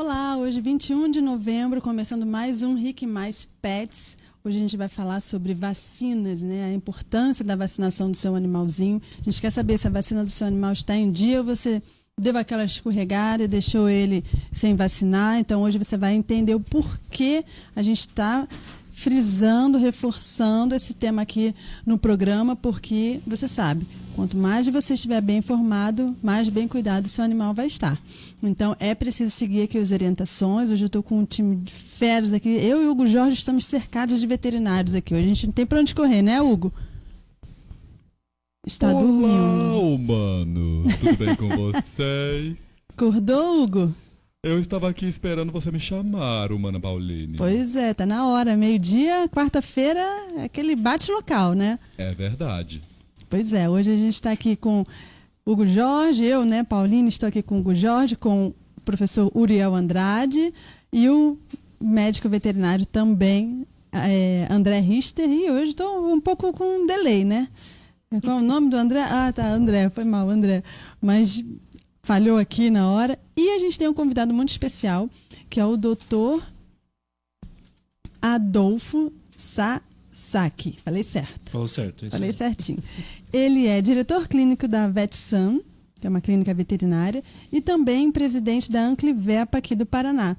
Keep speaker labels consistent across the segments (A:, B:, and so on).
A: Olá, hoje 21 de novembro, começando mais um Rick Mais Pets. Hoje a gente vai falar sobre vacinas, né? A importância da vacinação do seu animalzinho. A gente quer saber se a vacina do seu animal está em dia ou você deu aquela escorregada e deixou ele sem vacinar. Então hoje você vai entender o porquê a gente está frisando, reforçando esse tema aqui no programa, porque você sabe, quanto mais você estiver bem informado, mais bem cuidado o seu animal vai estar. Então é preciso seguir aqui as orientações. Hoje eu estou com um time de feros aqui. Eu e o Hugo Jorge estamos cercados de veterinários aqui. Hoje a gente não tem para onde correr, né, Hugo? Está dormindo.
B: Olá, humano. Tudo bem com vocês?
A: Acordou, Hugo?
B: Eu estava aqui esperando você me chamar, humana Pauline.
A: Pois é, tá na hora. Meio-dia, quarta-feira, é aquele bate local, né?
B: É verdade.
A: Pois é, hoje a gente está aqui com Hugo Jorge, eu, né, Pauline, estou aqui com o Hugo Jorge, com o professor Uriel Andrade e o médico veterinário também, André Richter, e hoje estou um pouco com um delay, né? Qual é o nome do André? Ah, tá, André, foi mal, André. Mas falhou aqui na hora. E a gente tem um convidado muito especial, que é o doutor Adolfo Sasaki. Falei certo?
C: Falou certo.
A: Falei certinho. Ele é diretor clínico da VetSan, que é uma clínica veterinária, e também presidente da Anclivepa aqui do Paraná.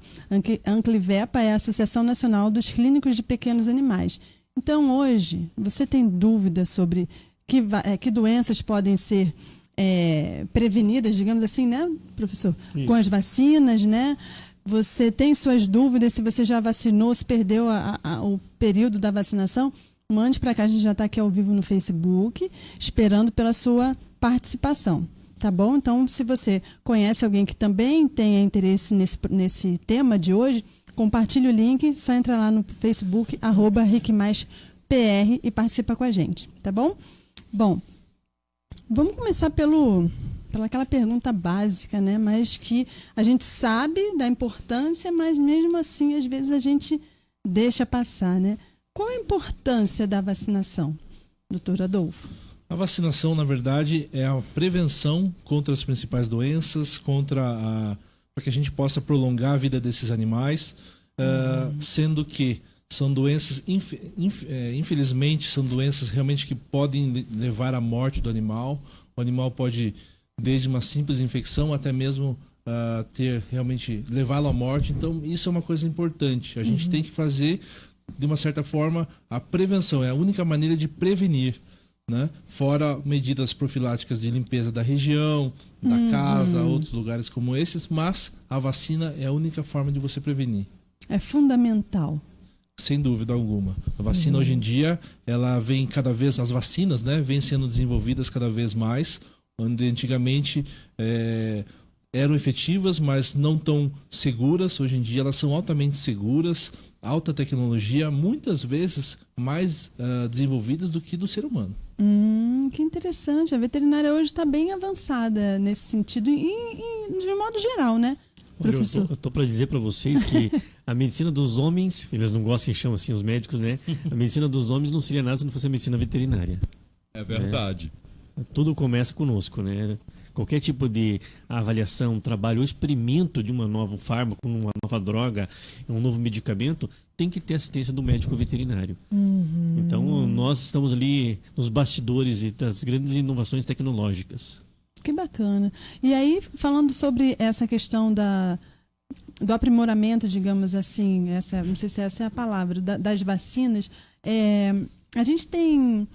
A: Anclivepa é a Associação Nacional dos Clínicos de Pequenos Animais. Então, hoje, você tem dúvidas sobre que doenças podem ser prevenidas, digamos assim, né, professor? Isso. Com as vacinas, né? Você tem suas dúvidas se você já vacinou, se perdeu o período da vacinação? Mande para cá, a gente já está aqui ao vivo no Facebook, esperando pela sua participação, tá bom? Então, se você conhece alguém que também tenha interesse nesse tema de hoje, compartilhe o link, só entra lá no Facebook, @RickMaisPR e participa com a gente, tá bom? Bom, vamos começar pela aquela pergunta básica, né? Mas que a gente sabe da importância, mas mesmo assim, às vezes a gente deixa passar, né? Qual a importância da vacinação, doutor Adolfo?
C: A vacinação, na verdade, é a prevenção contra as principais doenças, para que a gente possa prolongar a vida desses animais, sendo que são doenças, infelizmente, são doenças realmente que podem levar à morte do animal. O animal pode, desde uma simples infecção até mesmo levá-lo à morte. Então, isso é uma coisa importante. A gente tem que fazer, de uma certa forma, a prevenção. É a única maneira de prevenir, né? Fora medidas profiláticas de limpeza da região, da casa, outros lugares como esses, mas a vacina é a única forma de você prevenir. É fundamental. Sem dúvida alguma. A vacina hoje em dia, ela vem cada vez, as vacinas, né, vêm sendo desenvolvidas cada vez mais, onde antigamente eram efetivas, mas não tão seguras. Hoje em dia elas são altamente seguras, alta tecnologia, muitas vezes mais desenvolvidas do que do ser humano.
A: Que interessante. A veterinária hoje está bem avançada nesse sentido, de um modo geral, né? Professor.
D: Eu tô para dizer para vocês que a medicina dos homens, eles não gostam que chamam assim os médicos, né? A medicina dos homens não seria nada se não fosse a medicina veterinária.
B: É verdade.
D: Tudo começa conosco, né? Qualquer tipo de avaliação, trabalho ou experimento de um novo fármaco, uma nova droga, um novo medicamento, tem que ter assistência do médico veterinário. Então, nós estamos ali nos bastidores das grandes inovações tecnológicas.
A: Que bacana. E aí, falando sobre essa questão do aprimoramento, digamos assim, não sei se essa é a palavra, das vacinas, a gente tem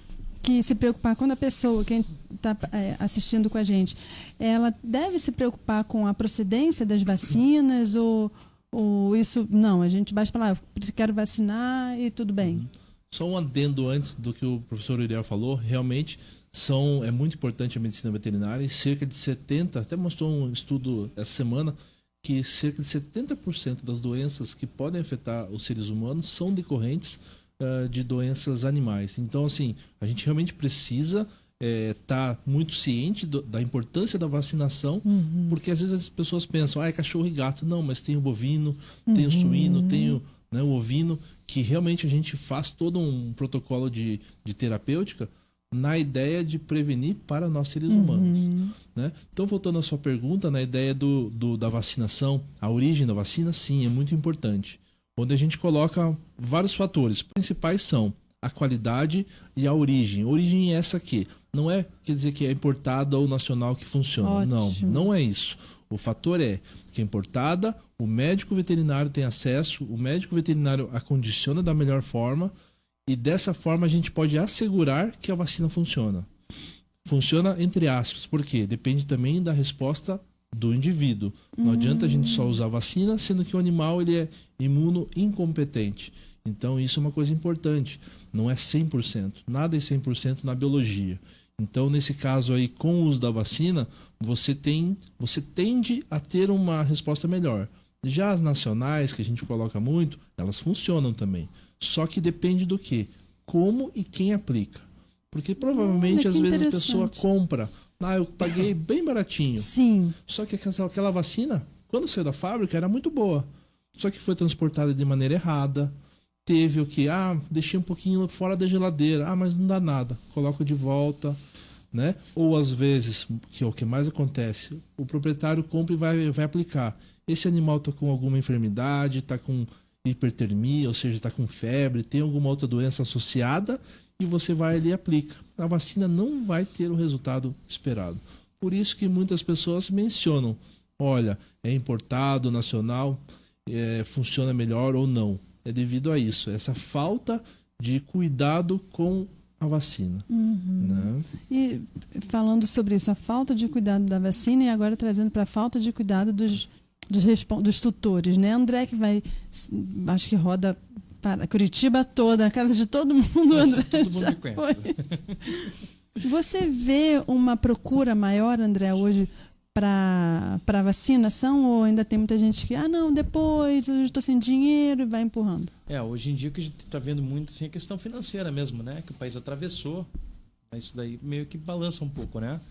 A: que se preocupar quando a pessoa, quem está assistindo com a gente, ela deve se preocupar com a procedência das vacinas ou isso, não, a gente basta falar, eu quero vacinar e tudo bem.
C: Só um adendo antes do que o professor Uriel falou, realmente é muito importante a medicina veterinária e cerca de 70%, até mostrou um estudo essa semana, que cerca de 70% das doenças que podem afetar os seres humanos são decorrentes de doenças animais. Então, assim, a gente realmente precisa estar muito ciente da importância da vacinação, porque às vezes as pessoas pensam, é cachorro e gato. Não, mas tem o bovino, tem o suíno, tem o ovino, que realmente a gente faz todo um protocolo de terapêutica na ideia de prevenir para nós seres humanos. Né? Então, voltando à sua pergunta, na ideia da vacinação, a origem da vacina, sim, é muito importante. Onde a gente coloca vários fatores. Os principais são a qualidade e a origem. A origem é essa aqui. Não é quer dizer que é importada ou nacional que funciona.
A: Ótimo.
C: Não é isso. O fator é que é importada, o médico veterinário tem acesso, o médico veterinário acondiciona da melhor forma e dessa forma a gente pode assegurar que a vacina funciona. Funciona entre aspas, porque depende também da resposta do indivíduo. Não adianta a gente só usar vacina, sendo que o animal ele é imuno-incompetente. Então isso é uma coisa importante. Não é 100%. Nada é 100% na biologia. Então, nesse caso aí, com o uso da vacina, você tende a ter uma resposta melhor. Já as nacionais, que a gente coloca muito, elas funcionam também. Só que depende do quê? Como e quem aplica. Porque provavelmente, às vezes, a pessoa compra. Eu paguei bem baratinho.
A: Sim.
C: Só que aquela vacina, quando saiu da fábrica, era muito boa. Só que foi transportada de maneira errada. Teve o que? Deixei um pouquinho fora da geladeira. Mas não dá nada. Coloco de volta, né? Ou às vezes, que é o que mais acontece, o proprietário compra e vai aplicar. Esse animal está com alguma enfermidade, está com hipertermia, ou seja, está com febre, tem alguma outra doença associada e você vai ali e aplica. A vacina não vai ter o resultado esperado. Por isso que muitas pessoas mencionam, olha, é importado, nacional, funciona melhor ou não. É devido a isso, essa falta de cuidado com a vacina. Né?
A: E falando sobre isso, a falta de cuidado da vacina e agora trazendo para a falta de cuidado dos tutores, né? André que vai, acho que roda para Curitiba toda, na casa de todo mundo. André
E: todo mundo me conhece.
A: Você vê uma procura maior, André, hoje para vacinação ou ainda tem muita gente que, não, depois eu estou sem dinheiro e vai empurrando?
E: Hoje em dia o que a gente está vendo muito assim, é a questão financeira mesmo, né? Que o país atravessou. Isso daí meio que balança um pouco, né?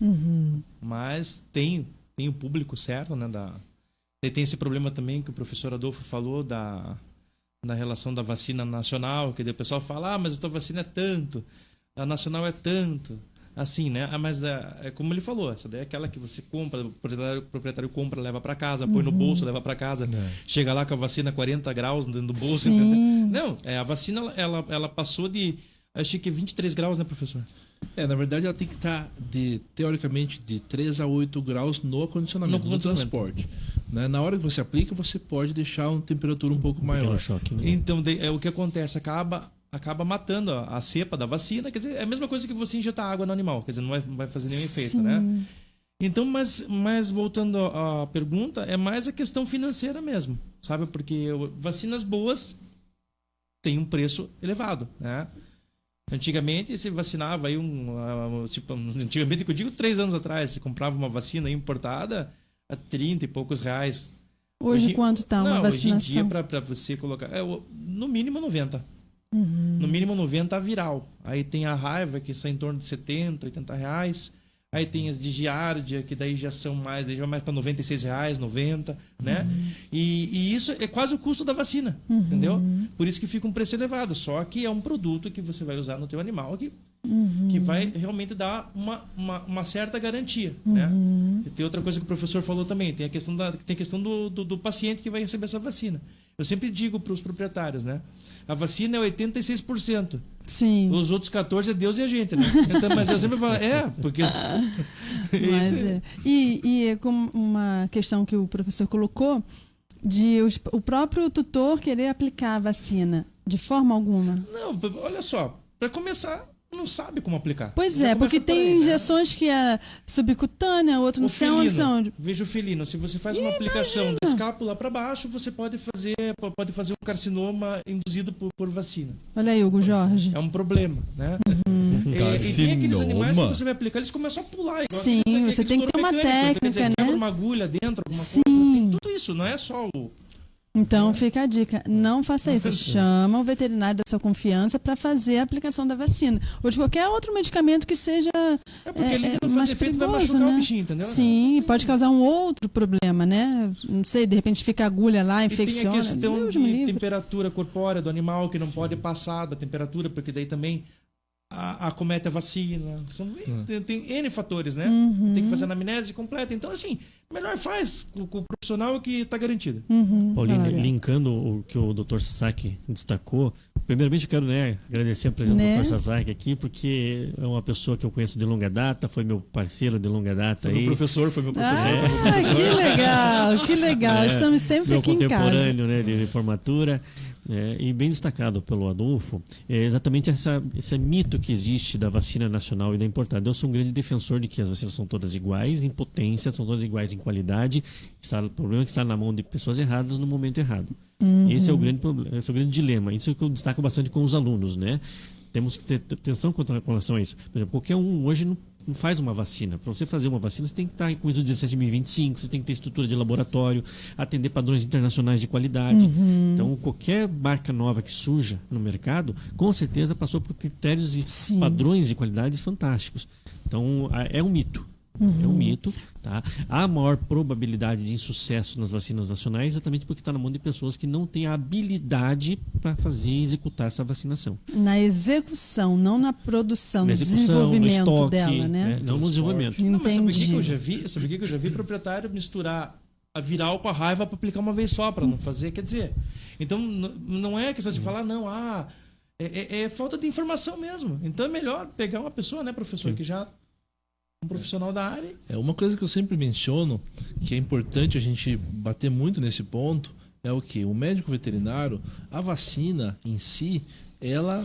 E: Mas tem o público certo, né? E tem esse problema também que o professor Adolfo falou da relação da vacina nacional, que o pessoal fala, mas a tua vacina é tanto, a nacional é tanto. Assim, né? Mas é como ele falou, essa daí é aquela que você compra, o proprietário compra, leva para casa, põe no bolso, leva para casa, chega lá com a vacina 40 graus dentro do bolso. Não, a vacina ela passou de, acho que 23 graus, né, professor?
C: Na verdade ela tem que estar teoricamente de 3 a 8 graus no acondicionamento, no transporte. Né? Na hora que você aplica, você pode deixar uma temperatura um pouco maior.
D: Choque, né?
E: Então, o que acontece? Acaba matando a cepa da vacina. Quer dizer, é a mesma coisa que você injetar água no animal. Quer dizer, não vai fazer nenhum efeito, né? Então, mas voltando à pergunta, é mais a questão financeira mesmo, sabe? Porque vacinas boas têm um preço elevado, né? Antigamente se vacinava aí antigamente que eu digo 3 anos atrás, você comprava uma vacina importada a 30 e poucos reais.
A: Hoje quanto está uma vacinação?
E: Hoje em dia para você colocar, no mínimo 90. No mínimo 90 a viral. Aí tem a raiva, que está em torno de 70, 80 reais. Aí tem as de giardia, que daí já são mais, daí já mais para 96 reais, 90, né? E isso é quase o custo da vacina, entendeu? Por isso que fica um preço elevado. Só que é um produto que você vai usar no teu animal que vai realmente dar uma certa garantia, né? E tem outra coisa que o professor falou também, tem a questão do paciente que vai receber essa vacina. Eu sempre digo para os proprietários, né? A vacina é 86%.
A: Sim.
E: Os outros 14% é Deus e a gente, né? Então, mas eu sempre falo, porque...
A: E é como uma questão que o professor colocou, de o próprio tutor querer aplicar a vacina de forma alguma.
E: Não, olha só, para começar, não sabe como aplicar.
A: Pois é, porque tem injeções que é subcutânea, outro não sei onde.
E: Veja o felino, se você faz uma aplicação da escápula para baixo, você pode fazer um carcinoma induzido por vacina.
A: Olha aí, Hugo Jorge.
E: É um problema, né? E tem aqueles animais que você vai aplicar, eles começam a pular.
A: Sim, você tem que ter uma técnica, né?
E: Quebra uma agulha dentro, alguma coisa. Tem tudo isso, não é só o...
A: Então fica a dica, não faça isso. Chama o veterinário da sua confiança para fazer a aplicação da vacina. Ou de qualquer outro medicamento que seja mais perigoso,
E: vai machucar,
A: né?
E: o bichinho, entendeu?
A: Sim, pode causar um outro problema, né? Não sei, de repente fica a agulha lá, infecciona.
E: E tem a questão de temperatura corpórea do animal, que não pode passar da temperatura, porque daí também acomete a vacina. Tem N fatores, né? Tem que fazer anamnese completa. Então, assim, melhor faz com o profissional que está garantido.
D: Paulinho, linkando o que o Dr. Sasaki destacou, primeiramente eu quero agradecer a presença do Dr. Sasaki aqui, porque é uma pessoa que eu conheço de longa data, foi meu parceiro de longa data.
E: Foi meu professor.
A: Que legal. Estamos sempre aqui em casa.
D: Meu contemporâneo, né, de formatura. E bem destacado pelo Adolfo, é exatamente esse mito que existe da vacina nacional e da importada. Eu sou um grande defensor de que as vacinas são todas iguais em potência, são todas iguais em qualidade. O problema é que está na mão de pessoas erradas no momento errado. Esse é o grande problema, esse é o grande dilema. Isso é o que eu destaco bastante com os alunos, né? Temos que ter atenção com relação a isso. Por exemplo, qualquer um hoje não faz uma vacina. Para você fazer uma vacina, você tem que estar com ISO 17025, você tem que ter estrutura de laboratório, atender padrões internacionais de qualidade. Então, qualquer marca nova que surja no mercado, com certeza passou por critérios e padrões de qualidade fantásticos. Então, é um mito. É um mito, tá? Há maior probabilidade de insucesso nas vacinas nacionais exatamente porque está na mão de pessoas que não têm a habilidade para fazer e executar essa vacinação.
A: Na execução, não na produção, no desenvolvimento
D: no estoque,
A: dela, né?
D: Não no desenvolvimento.
E: Não, mas sabe o que eu já vi? Sabe o que eu já vi proprietário misturar a viral com a raiva para aplicar uma vez só, para não fazer? Quer dizer, então não é questão de falar, não, é falta de informação mesmo. Então é melhor pegar uma pessoa, né, professor, que já um profissional da área.
C: Uma coisa que eu sempre menciono, que é importante a gente bater muito nesse ponto, é o que? O médico veterinário, a vacina em si, ela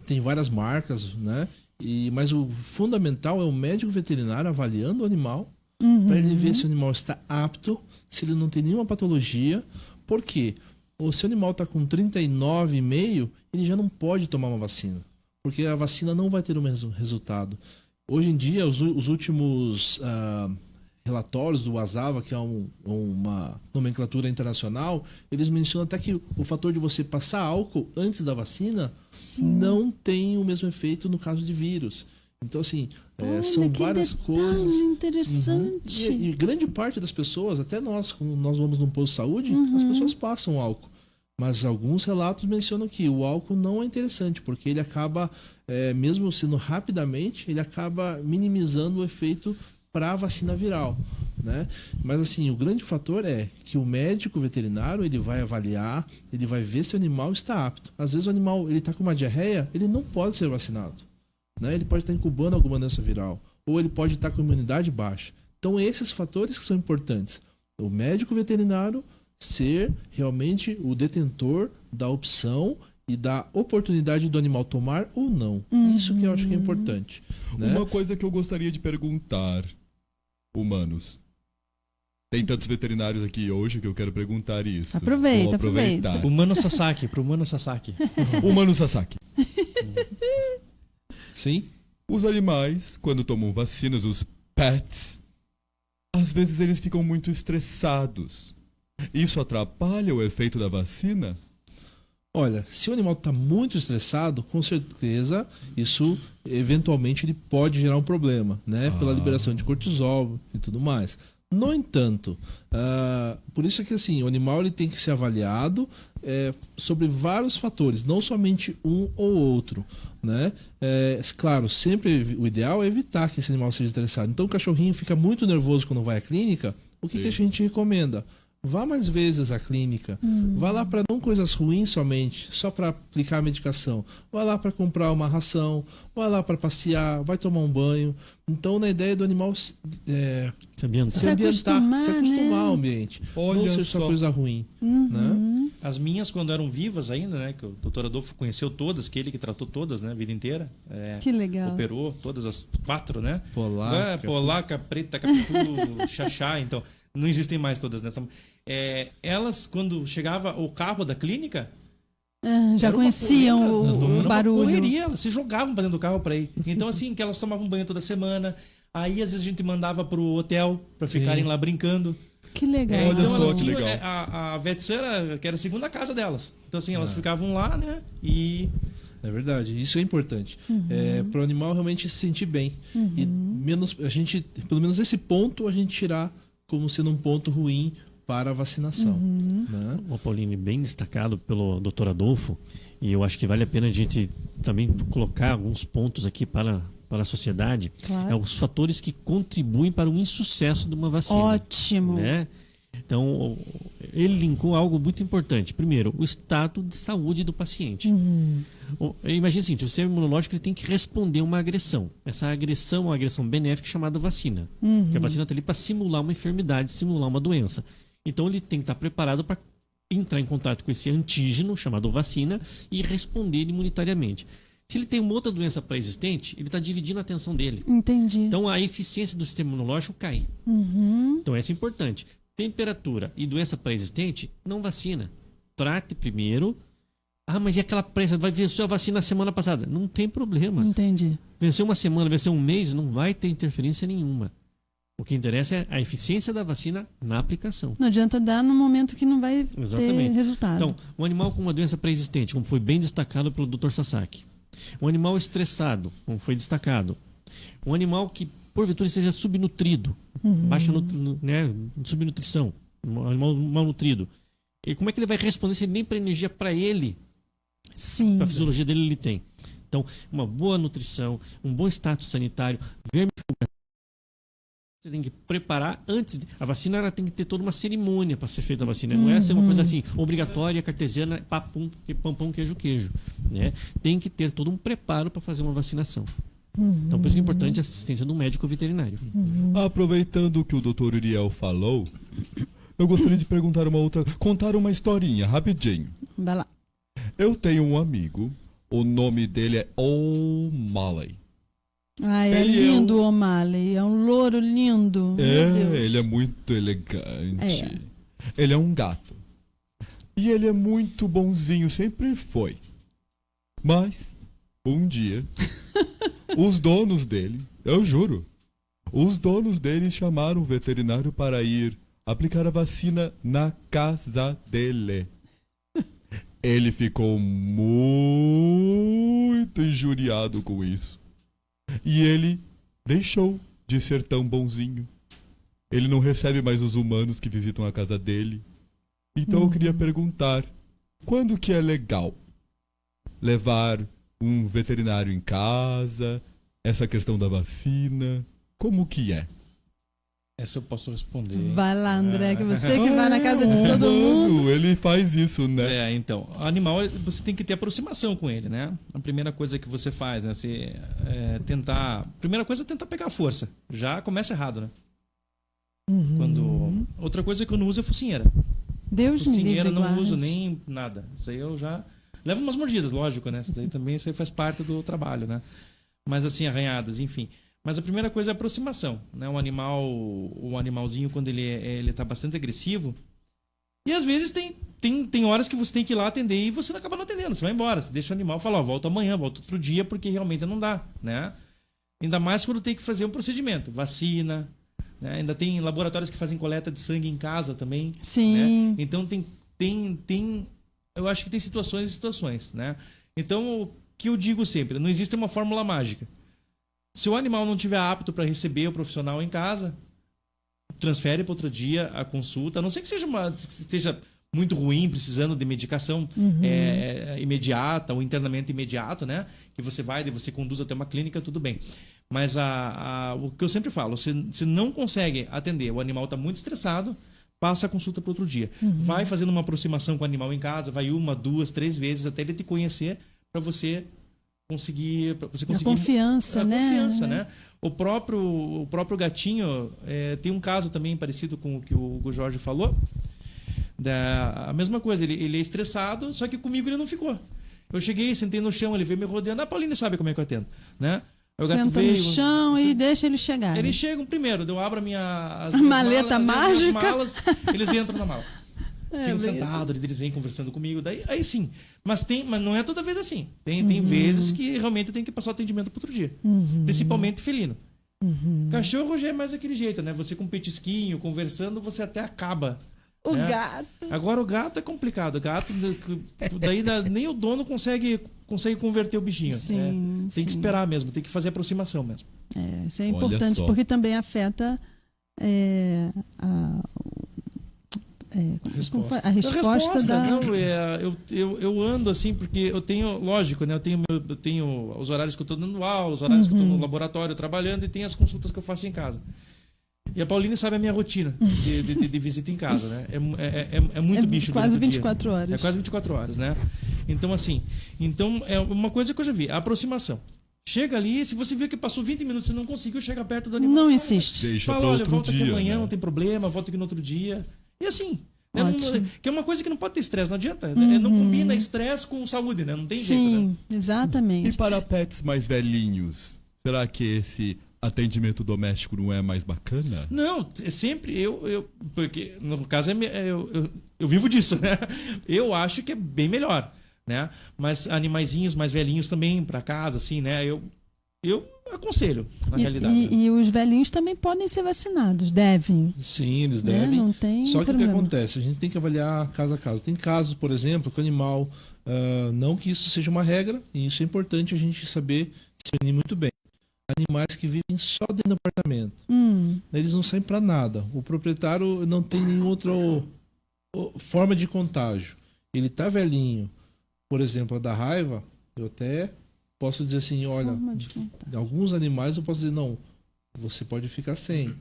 C: tem várias marcas, né? Mas o fundamental é o médico veterinário avaliando o animal, para ele ver se o animal está apto, se ele não tem nenhuma patologia. Por quê? Ou se o animal está com 39,5, ele já não pode tomar uma vacina, porque a vacina não vai ter o mesmo resultado. Hoje em dia, os últimos relatórios do ASAVA, que é uma nomenclatura internacional, eles mencionam até que o fator de você passar álcool antes da vacina não tem o mesmo efeito no caso de vírus. Então, assim, são várias coisas.
A: Interessante.
C: E grande parte das pessoas, até nós, quando nós vamos num posto de saúde, as pessoas passam álcool. Mas alguns relatos mencionam que o álcool não é interessante, porque ele acaba, mesmo sendo rapidamente, ele acaba minimizando o efeito para a vacina viral, né? Mas assim, o grande fator é que o médico veterinário, ele vai avaliar, ele vai ver se o animal está apto. Às vezes o animal está com uma diarreia, ele não pode ser vacinado, né? Ele pode estar incubando alguma doença viral, ou ele pode estar com imunidade baixa. Então esses fatores que são importantes. O médico veterinário ser realmente o detentor da opção e da oportunidade do animal tomar ou não. Isso que eu acho que é importante, né?
B: Uma coisa que eu gostaria de perguntar, humanos. Tem tantos veterinários aqui hoje que eu quero perguntar isso.
A: Aproveita.
E: Humano Sasaki, pro Humano Sasaki.
B: Humano Sasaki.
C: Sim.
B: Os animais, quando tomam vacinas, os pets, às vezes eles ficam muito estressados. Isso atrapalha o efeito da vacina?
C: Olha, se o animal está muito estressado, com certeza isso eventualmente ele pode gerar um problema, né? Pela liberação de cortisol e tudo mais. No entanto, por isso é que assim, o animal ele tem que ser avaliado sobre vários fatores, não somente um ou outro, né? Claro, sempre o ideal é evitar que esse animal seja estressado. Então o cachorrinho fica muito nervoso quando vai à clínica, o que a gente recomenda? Vá mais vezes à clínica. Vá lá para não coisas ruins somente, só para aplicar a medicação. Vá lá para comprar uma ração, vá lá para passear, vai tomar um banho. Então, na ideia do animal se acostumar ao ambiente.
B: Olha,
C: não ser só coisa ruim. Né?
E: As minhas, quando eram vivas ainda, né? Que o doutor Adolfo conheceu todas, que ele que tratou todas, né? A vida inteira.
A: Que legal.
E: Operou todas as 4, né?
C: Polaca,
E: preta, capitu, xaxá, então. Não existem mais todas nessa. Elas, quando chegava o carro da clínica,
A: já conheciam o barulho.
E: Correria, elas se jogavam para dentro do carro para ir. Então, assim, que elas tomavam banho toda semana. Aí, às vezes, a gente mandava pro hotel para ficarem lá brincando.
A: Que legal.
B: Olha
E: então,
B: só que legal.
E: A VetSan, que era a segunda casa delas. Então, assim, elas ficavam lá, né? E...
C: É verdade, isso é importante. Para o animal realmente se sentir bem. E pelo menos esse ponto, a gente tirar como sendo um ponto ruim para a vacinação. Né?
D: O Paulinho, bem destacado pelo Dr. Adolfo, E eu acho que vale a pena a gente também colocar alguns pontos aqui para a sociedade.
A: Claro.
D: Os fatores que contribuem para o insucesso de uma vacina.
A: Ótimo.
D: Né? Então, ele linkou algo muito importante. Primeiro, o estado de saúde do paciente. Imagina o seguinte, o sistema imunológico ele tem que responder a uma agressão. Essa agressão é uma agressão benéfica chamada vacina. Porque a vacina está ali para simular uma enfermidade, simular uma doença. Então, ele tem que estar preparado para entrar em contato com esse antígeno, chamado vacina, e responder imunitariamente. Se ele tem uma outra doença pré-existente, ele está dividindo a atenção dele.
A: Entendi.
D: Então, a eficiência do sistema imunológico cai. Então, isso é importante. Temperatura e doença pré-existente, não vacina. Trate primeiro. Ah, mas e aquela pressa? Vai vencer a vacina na semana passada? Não tem problema.
A: Entendi.
D: Venceu uma semana, venceu um mês, não vai ter interferência nenhuma. O que interessa é a eficiência da vacina na aplicação.
A: Não adianta dar no momento que não vai ter
D: Exatamente.
A: resultado.
D: Então, um animal com uma doença pré-existente, como foi bem destacado pelo Dr. Sasaki. Um animal estressado, como foi destacado. Um animal que, porventura, seja subnutrido, baixa subnutrição, um animal malnutrido. E como é que ele vai responder se ele nem para energia para ele,
A: Sim.
D: para a fisiologia dele, ele tem? Então, uma boa nutrição, um bom status sanitário, vermifugação. Você tem que preparar antes. A vacina ela tem que ter toda uma cerimônia para ser feita a vacina. Não é ser uma coisa assim, obrigatória, cartesiana, papum, pão, queijo. Né? Tem que ter todo um preparo para fazer uma vacinação. Então, por isso que é importante a assistência do médico veterinário.
B: Aproveitando o que o Dr. Uriel falou, eu gostaria de contar uma historinha, rapidinho.
A: Vai lá.
B: Eu tenho um amigo, o nome dele é O'Malley.
A: Ah, é
B: Ele
A: lindo o O'Malley. É um louro lindo. Meu Deus.
B: Ele é muito elegante. Ele é um gato. E ele é muito bonzinho, sempre foi. Mas, um dia, os donos dele, eu juro, os donos dele chamaram o veterinário para ir aplicar a vacina na casa dele. Ele ficou muito injuriado com isso. E ele deixou de ser tão bonzinho. Ele não recebe mais os humanos que visitam a casa dele. Então eu queria perguntar, quando que é legal levar um veterinário em casa? Essa questão da vacina, como que é?
E: Essa eu posso responder.
A: Vai lá, André, que você que vai na casa de todo mundo.
B: Ele faz isso, né?
E: Então, o animal, você tem que ter aproximação com ele, né? A primeira coisa que você faz, né? Você primeira coisa é tentar pegar a força. Já começa errado, né? Outra coisa que eu não uso é focinheira.
A: Deus me livre,
E: Focinheira não
A: guarde.
E: uso nem nada. Isso aí eu já... Levo umas mordidas, lógico, né? Isso aí faz parte do trabalho, né? Mas assim, arranhadas, enfim... Mas a primeira coisa é a aproximação, né? O animalzinho, quando ele tá bastante agressivo. E às vezes tem horas que você tem que ir lá atender e você acaba não atendendo, você vai embora. Você deixa o animal falar, volta amanhã, volta outro dia, porque realmente não dá, né? Ainda mais quando tem que fazer um procedimento, vacina, né? Ainda tem laboratórios que fazem coleta de sangue em casa também.
A: Sim.
E: Né? Então eu acho que tem situações e situações, né? Então, o que eu digo sempre, não existe uma fórmula mágica. Se o animal não estiver apto para receber o profissional em casa, transfere para outro dia a consulta, a não ser que esteja muito ruim, precisando de medicação imediata, ou internamento imediato, né? Que você você conduz até uma clínica, tudo bem. Mas o que eu sempre falo, se não consegue atender, o animal está muito estressado, passa a consulta para outro dia. Vai fazendo uma aproximação com o animal em casa, vai 1, 2, 3 vezes até ele te conhecer, para você conseguir
A: a confiança, né?
E: Confiança, né? O próprio gatinho tem um caso também parecido com o que o Hugo Jorge falou. A mesma coisa, ele é estressado, só que comigo ele não ficou. Eu cheguei, sentei no chão, ele veio me rodeando. A Pauline sabe como é que eu atendo, né? O gato
A: Senta
E: veio,
A: no chão e deixa ele chegar.
E: Eles chegam primeiro, eu abro as
A: maleta
E: malas,
A: mágica.
E: malas, eles entram na mala. Ficam
A: bem
E: sentados, eles vêm conversando comigo. Aí sim. Mas não é toda vez assim. Tem vezes que realmente tem que passar o atendimento para outro dia. Principalmente felino. Cachorro já é mais daquele jeito, né? Você com um petisquinho, conversando, você até acaba.
A: O
E: né?
A: gato.
E: Agora o gato é complicado. O gato, daí nem o dono consegue converter o bichinho.
A: Sim,
E: tem que esperar mesmo, tem que fazer aproximação mesmo.
A: Isso é
B: Olha
A: importante
B: só.
A: porque também afeta a resposta da...
E: Não, eu ando assim, porque eu tenho, lógico, né? Eu tenho os horários que eu estou dando aula, os horários que eu estou no laboratório trabalhando e tem as consultas que eu faço em casa. E a Pauline sabe a minha rotina de visita em casa, né? É muito bicho.
A: Quase 24 horas.
E: É quase 24 horas, né? Então, assim, é uma coisa que eu já vi, a aproximação. Chega ali, se você vê que passou 20 minutos e não conseguiu chegar perto do animal...
A: Não insiste.
B: Deixa
E: fala,
B: pra
E: olha,
B: outro
E: volta
B: dia,
E: aqui amanhã,
B: né?
E: não tem problema, volta aqui no outro dia. E assim, né? Que é uma coisa que não pode ter estresse, não adianta. Não combina estresse com saúde, né? Não tem jeito, né?
A: Sim, exatamente.
B: E para pets mais velhinhos, será que esse atendimento doméstico não é mais bacana?
E: Não, é sempre porque no caso eu vivo disso, né? Eu acho que é bem melhor, né? Mas animaizinhos mais velhinhos também para casa, assim, né? Eu aconselho, na realidade.
A: E os velhinhos também podem ser vacinados, devem.
C: Sim, eles devem.
A: Não tem
C: Só que
A: problema.
C: o que acontece? A gente tem que avaliar caso a caso. Tem casos, por exemplo, que o animal, não que isso seja uma regra, e isso é importante a gente saber discernir muito bem. Animais que vivem só dentro do apartamento. Eles não saem para nada. O proprietário não tem nenhuma outra forma de contágio. Ele tá velhinho, por exemplo, a da raiva, eu até posso dizer assim, olha, alguns animais eu posso dizer, não, você pode ficar sem.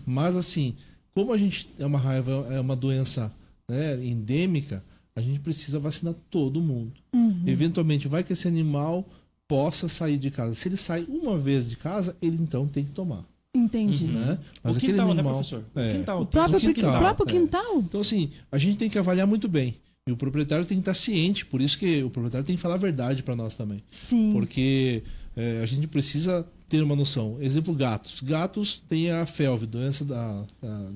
C: Mas assim, como a gente é uma raiva, é uma doença, né, endêmica, a gente precisa vacinar todo mundo. Eventualmente vai que esse animal possa sair de casa. Se ele sai uma vez de casa, ele então tem que tomar.
A: Entendi.
C: Né? Mas
E: o
C: aquele
E: quintal,
C: animal,
E: né, professor?
C: É.
E: O quintal.
A: O próprio quintal?
C: Então assim, a gente tem que avaliar muito bem. E o proprietário tem que estar ciente, por isso que o proprietário tem que falar a verdade para nós também.
A: Sim.
C: Porque a gente precisa ter uma noção. Exemplo, gatos. Gatos têm a FeLV, doença da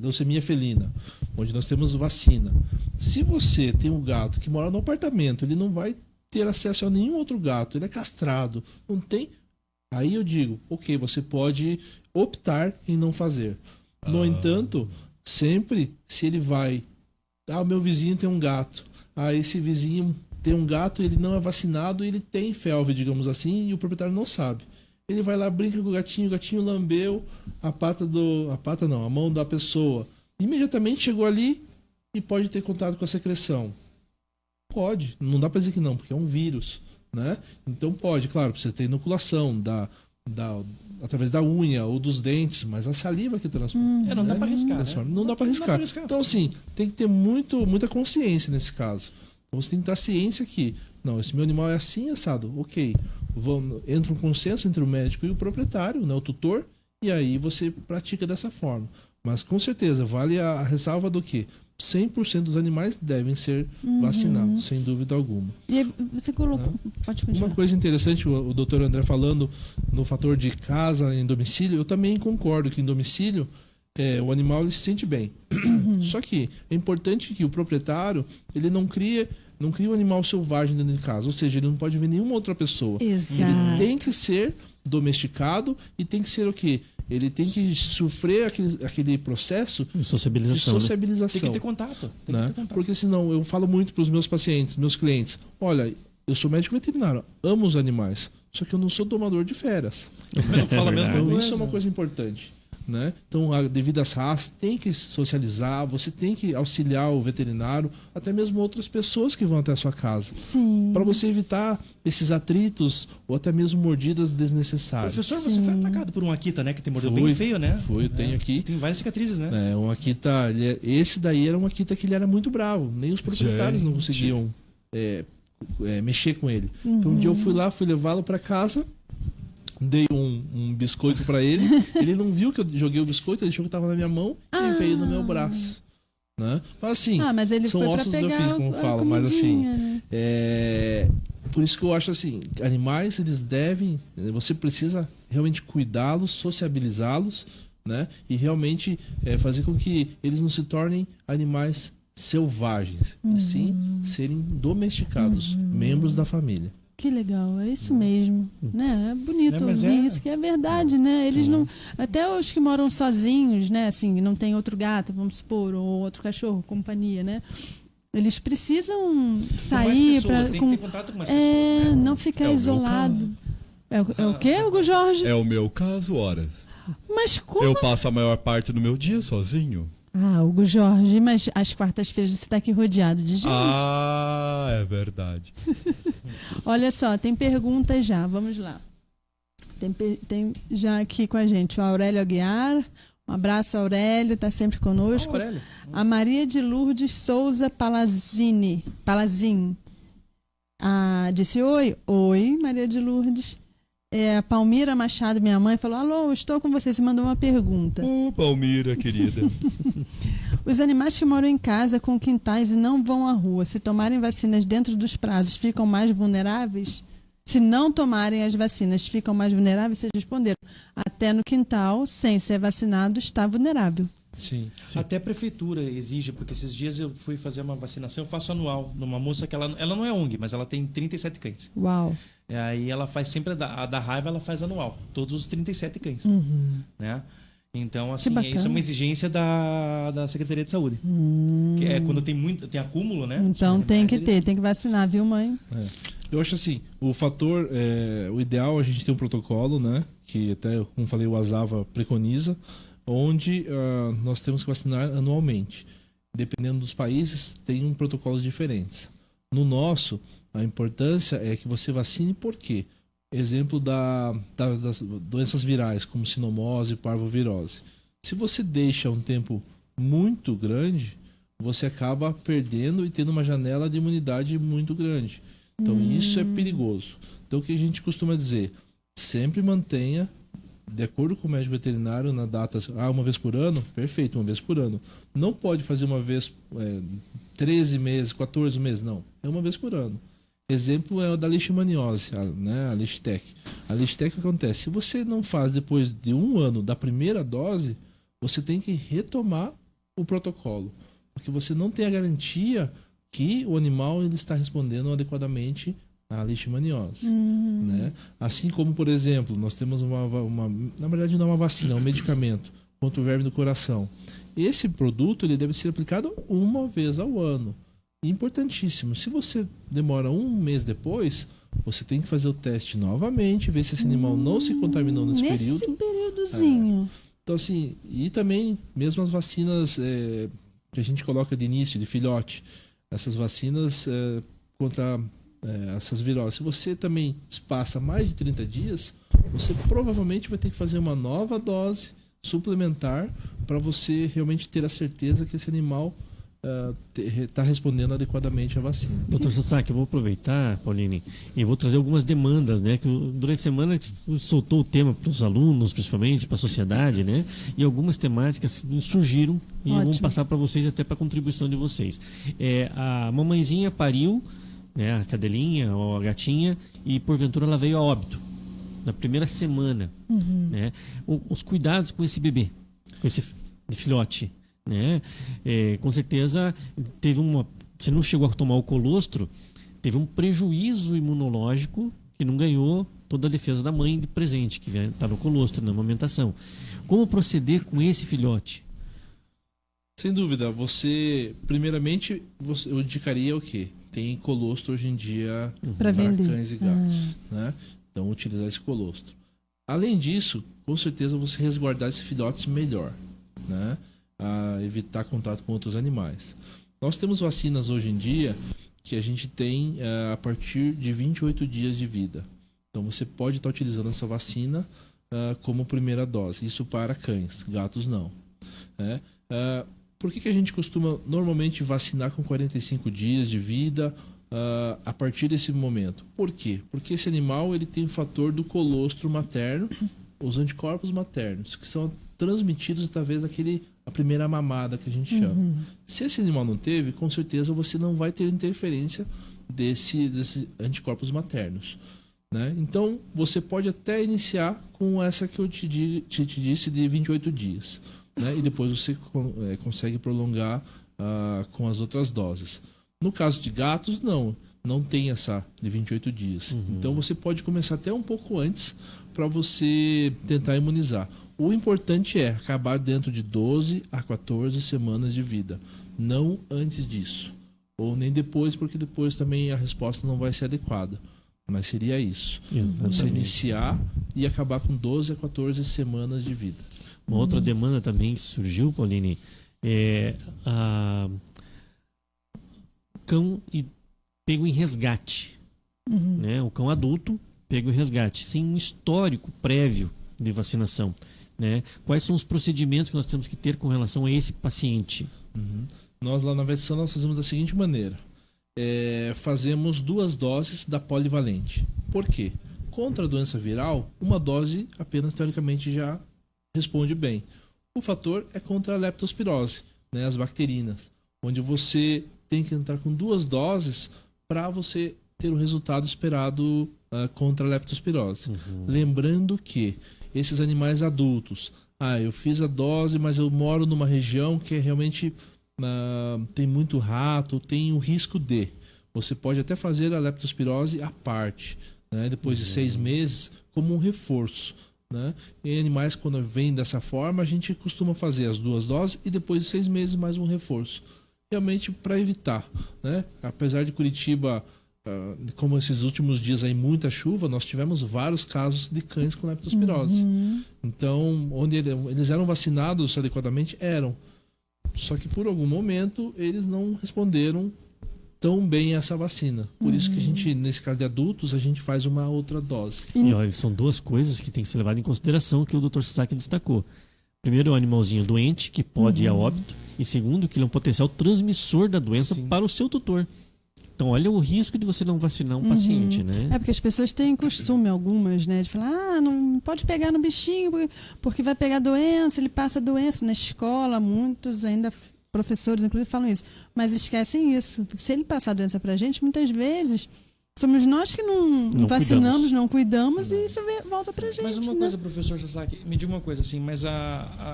C: leucemia felina, onde nós temos vacina. Se você tem um gato que mora no apartamento, ele não vai ter acesso a nenhum outro gato, ele é castrado, não tem... Aí eu digo, ok, você pode optar em não fazer. No entanto, sempre, se ele vai... o meu vizinho tem um gato. Esse vizinho tem um gato, ele não é vacinado, ele tem FeLV, digamos assim, e o proprietário não sabe. Ele vai lá, brinca com o gatinho lambeu a mão da pessoa. Imediatamente chegou ali e pode ter contato com a secreção. Pode, não dá para dizer que não, porque é um vírus, né? Então pode, claro, precisa ter inoculação através da unha ou dos dentes, mas a saliva que transforma.
E: Não dá para arriscar. Né?
C: Não dá para arriscar. Então, assim, tem que ter muita consciência nesse caso. Então, você tem que ter ciência que, não, esse meu animal é assim, assado. Ok, entra um consenso entre o médico e o proprietário, né, o tutor, e aí você pratica dessa forma. Mas, com certeza, vale a ressalva do que 100% dos animais devem ser vacinados, sem dúvida alguma.
A: E você colocou... Pode continuar.
C: Uma coisa interessante, o doutor André falando no fator de casa em domicílio, eu também concordo que em domicílio o animal ele se sente bem. Só que é importante que o proprietário ele não crie um animal selvagem dentro de casa, ou seja, ele não pode ver nenhuma outra pessoa.
A: Exato.
C: Ele tem que ser domesticado e tem que ser o quê? Ele tem que sofrer aquele processo
D: de sociabilização.
E: Tem que ter contato.
C: Porque senão, eu falo muito para os meus pacientes, meus clientes, olha, eu sou médico veterinário, amo os animais, só que eu não sou domador de feras. Então isso é uma coisa importante. Né? Então, devido às raças, tem que socializar, você tem que auxiliar o veterinário, até mesmo outras pessoas que vão até a sua casa. Para você evitar esses atritos ou até mesmo mordidas desnecessárias.
E: Professor, você foi atacado por um Akita, né? Que te mordeu bem feio, né?
C: Eu tenho aqui.
E: Tem várias cicatrizes, né?
C: Um Akita, esse daí era um Akita que ele era muito bravo, nem os proprietários não conseguiam mexer com ele. Então um dia eu fui levá-lo para casa, dei um biscoito para ele, ele não viu que eu joguei o biscoito, ele achou que estava na minha mão e veio no meu braço. Né? Mas assim,
A: mas ele
C: são
A: foi
C: ossos
A: pra
C: do
A: pegar
C: ofício, como
A: a
C: falam, mas assim,
A: né?
C: por isso que eu acho assim, animais eles você precisa realmente cuidá-los, sociabilizá-los, né? E realmente fazer com que eles não se tornem animais selvagens, e sim serem domesticados, membros da família.
A: Que legal, é isso mesmo, né? É bonito ouvir isso, que é verdade, né? Eles não, até os que moram sozinhos, né? Assim, não tem outro gato, vamos supor, ou outro cachorro, companhia, né? Eles precisam sair para
E: tem que ter contato com mais pessoas, né?
A: Não ficar isolado. É o quê, Hugo Jorge?
B: É o meu caso, horas.
A: Mas como?
B: Eu passo a maior parte do meu dia sozinho.
A: Hugo Jorge, mas às quartas-feiras você está aqui rodeado de gente.
B: Ah, é verdade.
A: Olha só, tem perguntas já, vamos lá. Tem já aqui com a gente o Aurélio Aguiar. Um abraço, Aurélio, está sempre conosco.
E: Aurélio.
A: A Maria de Lourdes Souza Palazin. Disse oi. Oi, Maria de Lourdes. A Palmira Machado, minha mãe, falou: alô, estou com você. Você mandou uma pergunta.
B: Palmira, querida.
A: Os animais que moram em casa com quintais e não vão à rua, se tomarem vacinas dentro dos prazos, ficam mais vulneráveis? Se não tomarem as vacinas, ficam mais vulneráveis? Vocês responderam. Até no quintal, sem ser vacinado, está vulnerável.
C: Sim.
E: Até a prefeitura exige, porque esses dias eu fui fazer uma vacinação, eu faço anual, numa moça que ela não é ONG, mas ela tem 37 cães.
A: Uau.
E: E aí ela faz sempre a da raiva, ela faz anual, todos os 37 cães. Né? Então, assim, isso é uma exigência da Secretaria de Saúde. Que é quando tem acúmulo, né?
A: Então tem que vacinar, viu, mãe?
C: Eu acho assim, o fator, o ideal a gente tem um protocolo, né? Que até, como falei, o ASAVA preconiza, onde nós temos que vacinar anualmente. Dependendo dos países, tem protocolos diferentes. No nosso, a importância é que você vacine por quê? Exemplo das doenças virais, como sinomose e parvovirose. Se você deixa um tempo muito grande, você acaba perdendo e tendo uma janela de imunidade muito grande. Então isso é perigoso. Então o que a gente costuma dizer? Sempre mantenha, de acordo com o médico veterinário, na data, uma vez por ano, perfeito, uma vez por ano. Não pode fazer uma vez 13 meses, 14 meses, não. É uma vez por ano. Exemplo é o da leishmaniose, né? A Leishtec. A Leishtec acontece, se você não faz depois de 1 ano da primeira dose, você tem que retomar o protocolo. Porque você não tem a garantia que o animal ele está respondendo adequadamente à leishmaniose. Né? Assim como, por exemplo, nós temos na verdade não é uma vacina, é um medicamento contra o verme do coração. Esse produto ele deve ser aplicado 1 vez ao ano. Importantíssimo. Se você demora 1 mês depois, você tem que fazer o teste novamente, ver se esse animal não se contaminou nesse período.
A: Nesse períodozinho.
C: Então, assim, e também, mesmo as vacinas que a gente coloca de início, de filhote, essas vacinas contra essas viroses. Se você também passa mais de 30 dias, você provavelmente vai ter que fazer uma nova dose suplementar para você realmente ter a certeza que esse animal está respondendo adequadamente à vacina.
D: Doutor Sasaki, eu vou aproveitar, Pauline, e vou trazer algumas demandas, né? Que durante a semana soltou o tema para os alunos, principalmente, para a sociedade, né? E algumas temáticas surgiram e vamos passar para vocês até para a contribuição de vocês. A mamãezinha pariu, né? A cadelinha ou a gatinha, e porventura ela veio a óbito na primeira semana, né? Os cuidados com esse bebê, com esse filhote, né? Com certeza se não chegou a tomar o colostro, teve um prejuízo imunológico que não ganhou toda a defesa da mãe de presente, que está no colostro, na amamentação. Como proceder com esse filhote?
C: Sem dúvida, primeiramente, eu indicaria o quê? Tem colostro hoje em dia para cães e gatos, né? Então, utilizar esse colostro. Além disso, com certeza você resguardar esses filhotes melhor, né? A evitar contato com outros animais. Nós temos vacinas hoje em dia que a gente tem a partir de 28 dias de vida. Então você pode estar utilizando essa vacina como primeira dose. Isso para cães, gatos não. Por que a gente costuma normalmente vacinar com 45 dias de vida a partir desse momento? Por quê? Porque esse animal ele tem o fator do colostro materno, os anticorpos maternos, que são transmitidos através a primeira mamada que a gente chama. Se esse animal não teve, com certeza você não vai ter interferência desses anticorpos maternos, né? Então, você pode até iniciar com essa que eu te disse de 28 dias, né? E depois você consegue prolongar com as outras doses. No caso de gatos, não tem essa de 28 dias. Então, você pode começar até um pouco antes para você tentar imunizar. O importante é acabar dentro de 12 a 14 semanas de vida, não antes disso. Ou nem depois, porque depois também a resposta não vai ser adequada. Mas seria isso.
D: Exatamente.
C: Você iniciar e acabar com 12 a 14 semanas de vida.
D: Uma outra demanda também que surgiu, Pauline, Cão pego em resgate, né? O cão adulto pego em resgate, sem um histórico prévio de vacinação, né? Quais são os procedimentos que nós temos que ter com relação a esse paciente?
C: Nós lá na Vetsan nós fazemos da seguinte maneira: fazemos 2 doses da polivalente. Por quê? Contra a doença viral, uma dose apenas teoricamente já responde bem. O fator é contra a leptospirose, né, as bacterinas, onde você tem que entrar com 2 doses para você ter o resultado esperado contra a leptospirose. Lembrando que esses animais adultos, eu fiz a dose, mas eu moro numa região que realmente tem muito rato, tem o risco de. Você pode até fazer a leptospirose à parte, né, depois de 6 meses, como um reforço. Né? Em animais, quando vem dessa forma, a gente costuma fazer as 2 doses e depois de 6 meses mais um reforço. Realmente para evitar, né? Apesar de Curitiba, como esses últimos dias aí muita chuva, nós tivemos vários casos de cães com leptospirose. Então, onde eles eram vacinados adequadamente, eram. Só que por algum momento eles não responderam tão bem a essa vacina. Por isso que a gente, nesse caso de adultos, a gente faz uma outra dose.
D: E olha, são 2 coisas que tem que ser levadas em consideração que o Dr. Sasaki destacou. Primeiro, é um animalzinho doente que pode ir a óbito. E segundo, que ele é um potencial transmissor da doença para o seu tutor. Então, olha o risco de você não vacinar um paciente, né?
A: É porque as pessoas têm costume, algumas, né, de falar, não pode pegar no bichinho porque vai pegar doença, ele passa doença na escola. Muitos ainda, professores inclusive, falam isso. Mas esquecem isso, porque se ele passar a doença pra gente, muitas vezes somos nós que não vacinamos, não cuidamos e isso volta pra gente.
E: Mas uma coisa, professor Sasaki, me diga uma coisa assim, mas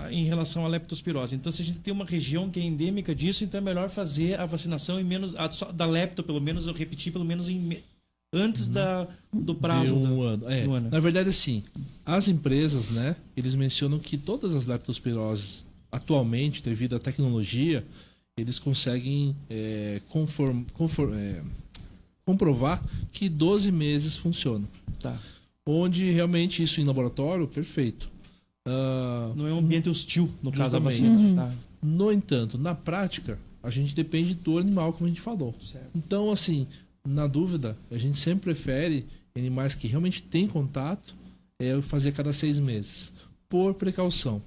E: em relação à leptospirose, então se a gente tem uma região que é endêmica disso, então é melhor fazer a vacinação em menos, da lepto, pelo menos, eu repetir, pelo menos antes do prazo
C: de um ano.
E: Do ano.
C: Na verdade, assim, as empresas, né, eles mencionam que todas as leptospiroses, atualmente, devido à tecnologia, eles conseguem comprovar que 12 meses funciona.
E: Tá.
C: Onde realmente isso em laboratório, perfeito.
E: Não é um ambiente hostil, no caso da
C: justamente.
E: vacina. Tá.
C: No entanto, na prática, a gente depende do animal, como a gente falou.
E: Certo.
C: Então, assim, na dúvida, a gente sempre prefere animais que realmente têm contato, fazer a cada 6 meses, por precaução.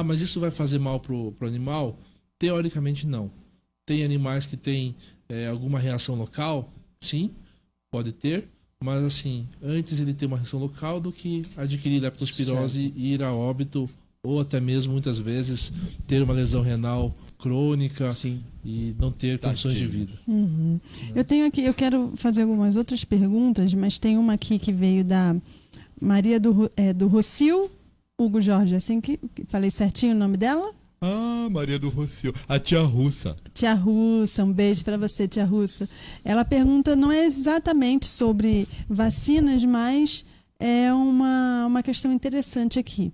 C: Mas isso vai fazer mal pro animal? Teoricamente, não. Tem animais que têm alguma reação local? Sim, pode ter, mas assim, antes ele ter uma reação local do que adquirir leptospirose e ir a óbito, ou até mesmo, muitas vezes, ter uma lesão renal crônica e não ter condições de vida.
A: Eu tenho aqui, eu quero fazer algumas outras perguntas, mas tem uma aqui que veio da Maria do Rocio Hugo Jorge, assim que falei certinho o nome dela?
B: Maria do Rocio, a tia Russa.
A: Tia Russa, um beijo para você, tia Russa. Ela pergunta, não é exatamente sobre vacinas, mas é uma questão interessante aqui.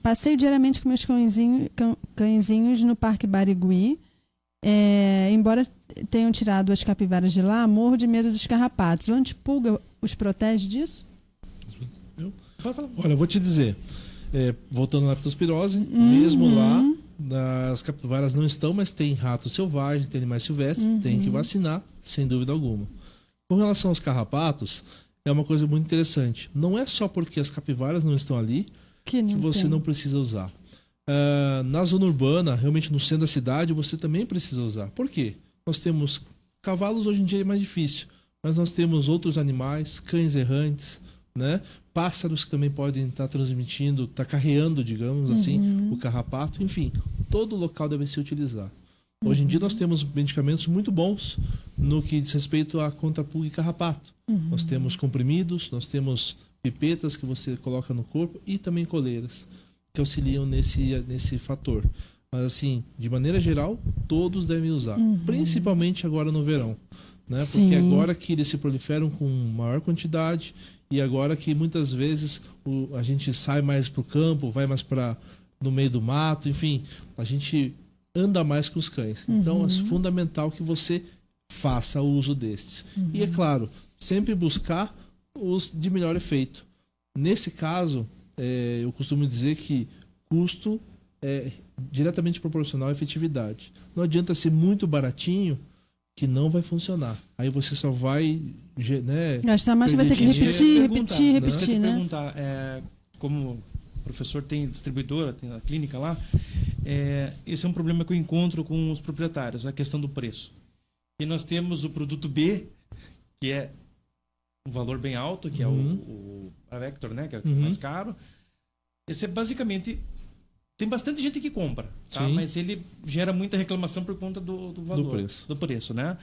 A: Passeio diariamente com meus cãezinhos no Parque Barigui. Embora tenham tirado as capivaras de lá, morro de medo dos carrapatos. O antipulga os protege disso?
C: Olha, eu vou te dizer, voltando à leptospirose, mesmo lá, as capivaras não estão, mas tem ratos selvagens, tem animais silvestres, tem que vacinar, sem dúvida alguma. Com relação aos carrapatos, é uma coisa muito interessante. Não é só porque as capivaras não estão ali que você não precisa usar. Na zona urbana, realmente no centro da cidade, você também precisa usar. Por quê? Nós temos cavalos, hoje em dia é mais difícil, mas nós temos outros animais, cães errantes, né? Pássaros que também podem estar transmitindo, carreando, digamos assim, o carrapato. Enfim, todo local deve se utilizar. Hoje em dia nós temos medicamentos muito bons no que diz respeito a contra pulga e carrapato. Nós temos comprimidos, nós temos pipetas que você coloca no corpo e também coleiras que auxiliam nesse fator. Mas assim, de maneira geral, todos devem usar, principalmente agora no verão, né? Porque agora que eles se proliferam com maior quantidade e agora que muitas vezes a gente sai mais para o campo, vai mais para no meio do mato, enfim, a gente anda mais com os cães. Então é fundamental que você faça o uso destes. E é claro, sempre buscar os de melhor efeito. Nesse caso, eu costumo dizer que custo é diretamente proporcional à efetividade. Não adianta ser muito baratinho que não vai funcionar. Aí você só vai, né,
A: gastar mais, vai ter que
C: perder dinheiro.
A: repetir, né?
E: Perguntar, como o professor tem distribuidora, tem a clínica lá, esse é um problema que eu encontro com os proprietários, a questão do preço. E nós temos o produto B, que é um valor bem alto, que é o Avector, né, que é o mais caro. Esse é basicamente... Tem bastante gente que compra, tá? Mas ele gera muita reclamação por conta do valor, do preço, né?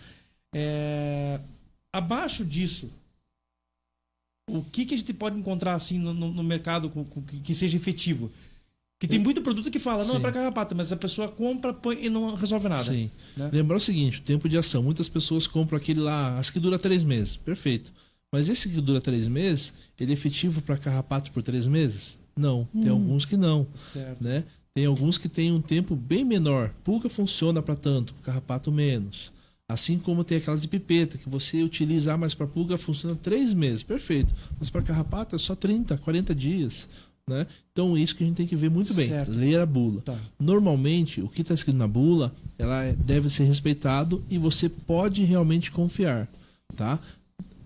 E: Abaixo disso, o que a gente pode encontrar assim no mercado que seja efetivo? Que tem muito produto que fala, não, é para carrapato, mas a pessoa compra, põe e não resolve nada.
C: Sim.
E: Né?
C: Lembrar o seguinte, o tempo de ação. Muitas pessoas compram aquele lá, acho que dura 3 meses. Perfeito. Mas esse que dura 3 meses, ele é efetivo para carrapato por 3 meses? Não. Tem alguns que não.
E: Certo.
C: Né? Tem alguns que têm um tempo bem menor. Pulga funciona para tanto, carrapato menos. Assim como tem aquelas de pipeta, que você utiliza, mas para pulga funciona 3 meses. Perfeito. Mas para carrapato é só 30, 40 dias. Né? Então isso que a gente tem que ver muito bem.
E: Certo.
C: Ler a bula.
E: Tá.
C: Normalmente, o que está escrito na bula, ela deve ser respeitado e você pode realmente confiar. Tá?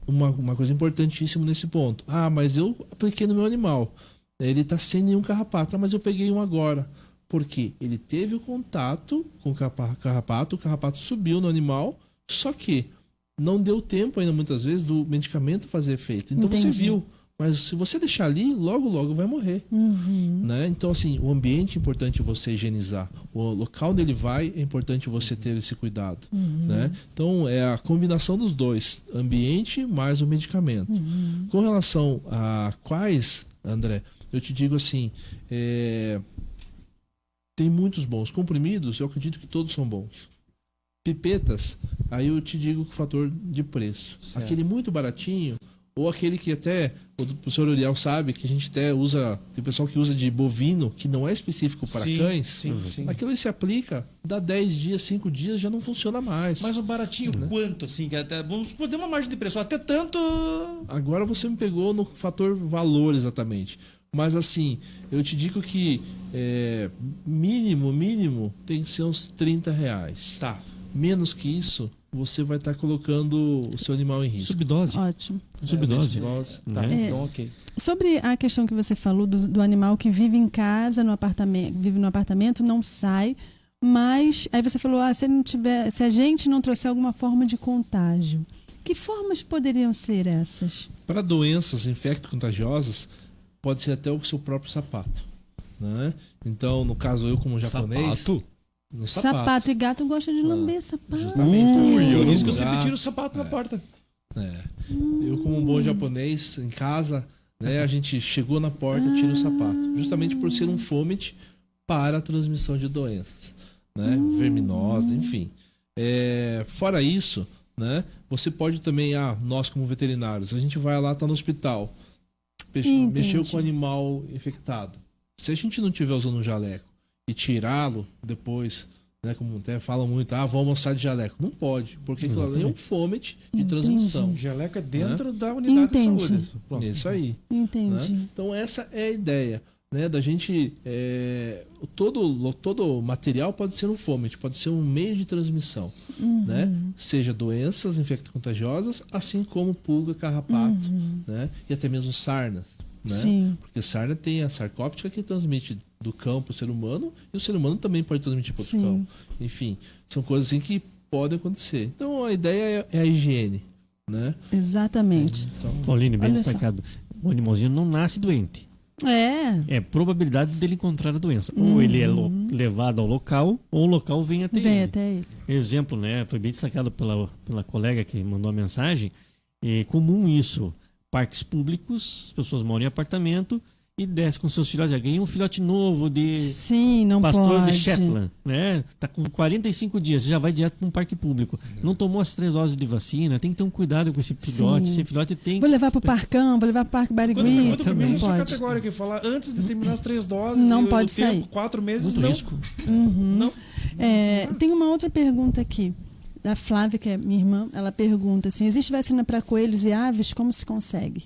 C: Uma coisa importantíssima nesse ponto. Ah, mas eu apliquei no meu animal. Ele está sem nenhum carrapato, mas eu peguei um agora. Por quê? Ele teve o contato com o carrapato subiu no animal, só que não deu tempo ainda muitas vezes do medicamento fazer efeito. Então você viu, mas se você deixar ali, logo vai morrer. Né? Então assim, o ambiente é importante você higienizar. O local onde ele vai é importante você ter esse cuidado. Né? Então é a combinação dos dois, ambiente mais o medicamento. Com relação a quais, André, eu te digo assim, tem muitos bons. Comprimidos, eu acredito que todos são bons. Pipetas, aí eu te digo que o fator de preço.
E: Certo.
C: Aquele muito baratinho, ou aquele que até o professor Uriel sabe, que a gente até usa, tem pessoal que usa de bovino, que não é específico para cães.
E: Sim.
C: Aquilo ele se aplica, dá 10 dias, 5 dias, já não funciona mais.
E: Mas o baratinho, quanto, assim? Vamos poder uma margem de preço, até tanto...
C: Agora você me pegou no fator valor exatamente. Mas assim, eu te digo que mínimo tem que ser uns R$30.
E: Tá.
C: Menos que isso, você vai estar colocando o seu animal em risco.
D: Subdose.
A: Ótimo.
D: Subdose.
E: Tá,
D: Né?
E: então ok.
A: Sobre a questão que você falou do animal que vive em casa, vive no apartamento, não sai, mas aí você falou, se a gente não trouxer alguma forma de contágio, que formas poderiam ser essas?
C: Para doenças infecto-contagiosas, pode ser até o seu próprio sapato. Né? Então, no caso, eu como japonês...
B: Sapato?
C: No
A: Sapato e gato gosta de lamber sapato.
C: Justamente.
E: Por isso que eu
C: Dá.
E: sempre tiro o sapato na porta.
C: Eu, como um bom japonês, em casa, né, a gente chegou na porta e tira o sapato. Justamente por ser um fômite para a transmissão de doenças. Né? Verminosa, enfim. Fora isso, né, você pode também, nós como veterinários, a gente vai lá, tá no hospital, mexeu com o animal infectado. Se a gente não estiver usando um jaleco e tirá-lo depois, né, como até falam muito, vamos almoçar de jaleco. Não pode, porque aquilo ali é um fômite de transmissão.
E: O jaleco é dentro da unidade de saúde. Pronto.
C: Isso aí.
A: Entendi.
C: Né? Então essa é a ideia. Né, da gente todo material pode ser um fômite, pode ser um meio de transmissão, né? Seja doenças infecto-contagiosas, assim como pulga, carrapato, né? E até mesmo sarnas, né?
A: Sim.
C: Porque sarna tem a sarcóptica que transmite do cão para o ser humano e o ser humano também pode transmitir para o cão. Enfim, são coisas assim que podem acontecer. Então a ideia é a higiene, né?
A: Exatamente.
C: Então,
D: Pauline, bem
A: Olha
D: destacado. O animalzinho não nasce doente. É probabilidade dele encontrar a doença. Ou ele é levado ao local, ou o local vem até ele. Exemplo, né? Foi bem destacado pela colega que mandou a mensagem. É comum isso. Parques públicos, as pessoas moram em apartamento e desce com seus filhotes. Ganha um filhote novo de pastor
A: pode.
D: de Shetland, né? Tá com 45 dias, já vai direto para um parque público. Não tomou as 3 doses de vacina, tem que ter um cuidado com esse filhote. Esse filhote tem...
A: Vou levar para o Parcão, vou levar para o Parque Barigui.
E: Quando pra mim, eu sou categórico e falar antes de terminar as 3 doses,
A: não pode sair.
E: Tempo, 4 meses,
D: muito
E: não.
D: risco.
E: Não.
A: Tem uma outra pergunta aqui. Da Flávia, que é minha irmã, ela pergunta assim: existe vacina para coelhos e aves? Como se consegue?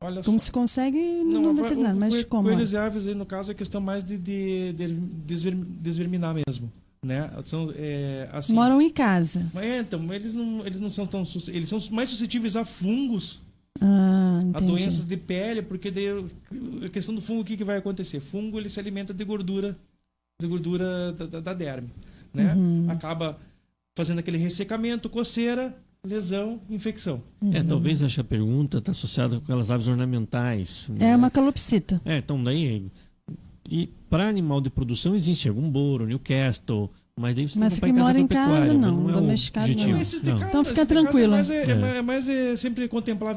E: Olha
A: Como
E: só.
A: se consegue no veterinário, mas como?
E: Coelhos e aves aí, no caso, é questão mais de desverminar mesmo, né? São, assim,
A: Moram em casa.
E: então, eles não são tão... Eles são mais suscetíveis a fungos,
A: Ah,
E: a
A: entendi.
E: doenças de pele, porque daí a questão do fungo, o que vai acontecer? Fungo, ele se alimenta de gordura da derme, né? Acaba fazendo aquele ressecamento, coceira, lesão, infecção.
D: Talvez essa pergunta está associada com aquelas aves ornamentais.
A: É
D: né?
A: uma calopsita.
D: Então daí... E para animal de produção existe algum boro, Newcastle, mas daí você
A: Mas
D: tem
A: que
D: comprar
A: mora em
D: agropecuária,
A: casa,
D: mas
A: não.
D: é o
A: Domesticado,
D: objetivo.
A: não.
E: Esses de
D: Não.
E: casa,
A: Então fica
E: esses de casa
A: tranquilo.
E: É mais sempre contemplar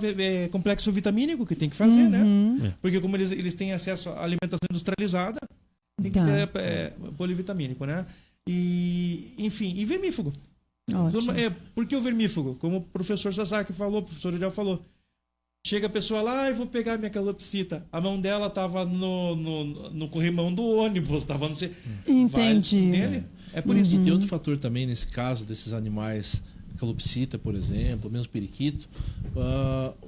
E: complexo vitamínico que tem que fazer, né?
D: É.
E: Porque como eles têm acesso à alimentação industrializada, tem que
A: Tá.
E: ter polivitamínico, né? E, enfim, e vermífugo.
A: Ótimo.
E: Por que o vermífugo? Como o professor Sasaki falou, o professor Uriel falou. Chega a pessoa lá, eu vou pegar minha calopsita. A mão dela tava no corrimão do ônibus, tava não sei.
A: Entendi.
E: Entende? É por isso.
C: E tem outro fator também nesse caso desses animais, calopsita, por exemplo, mesmo periquito.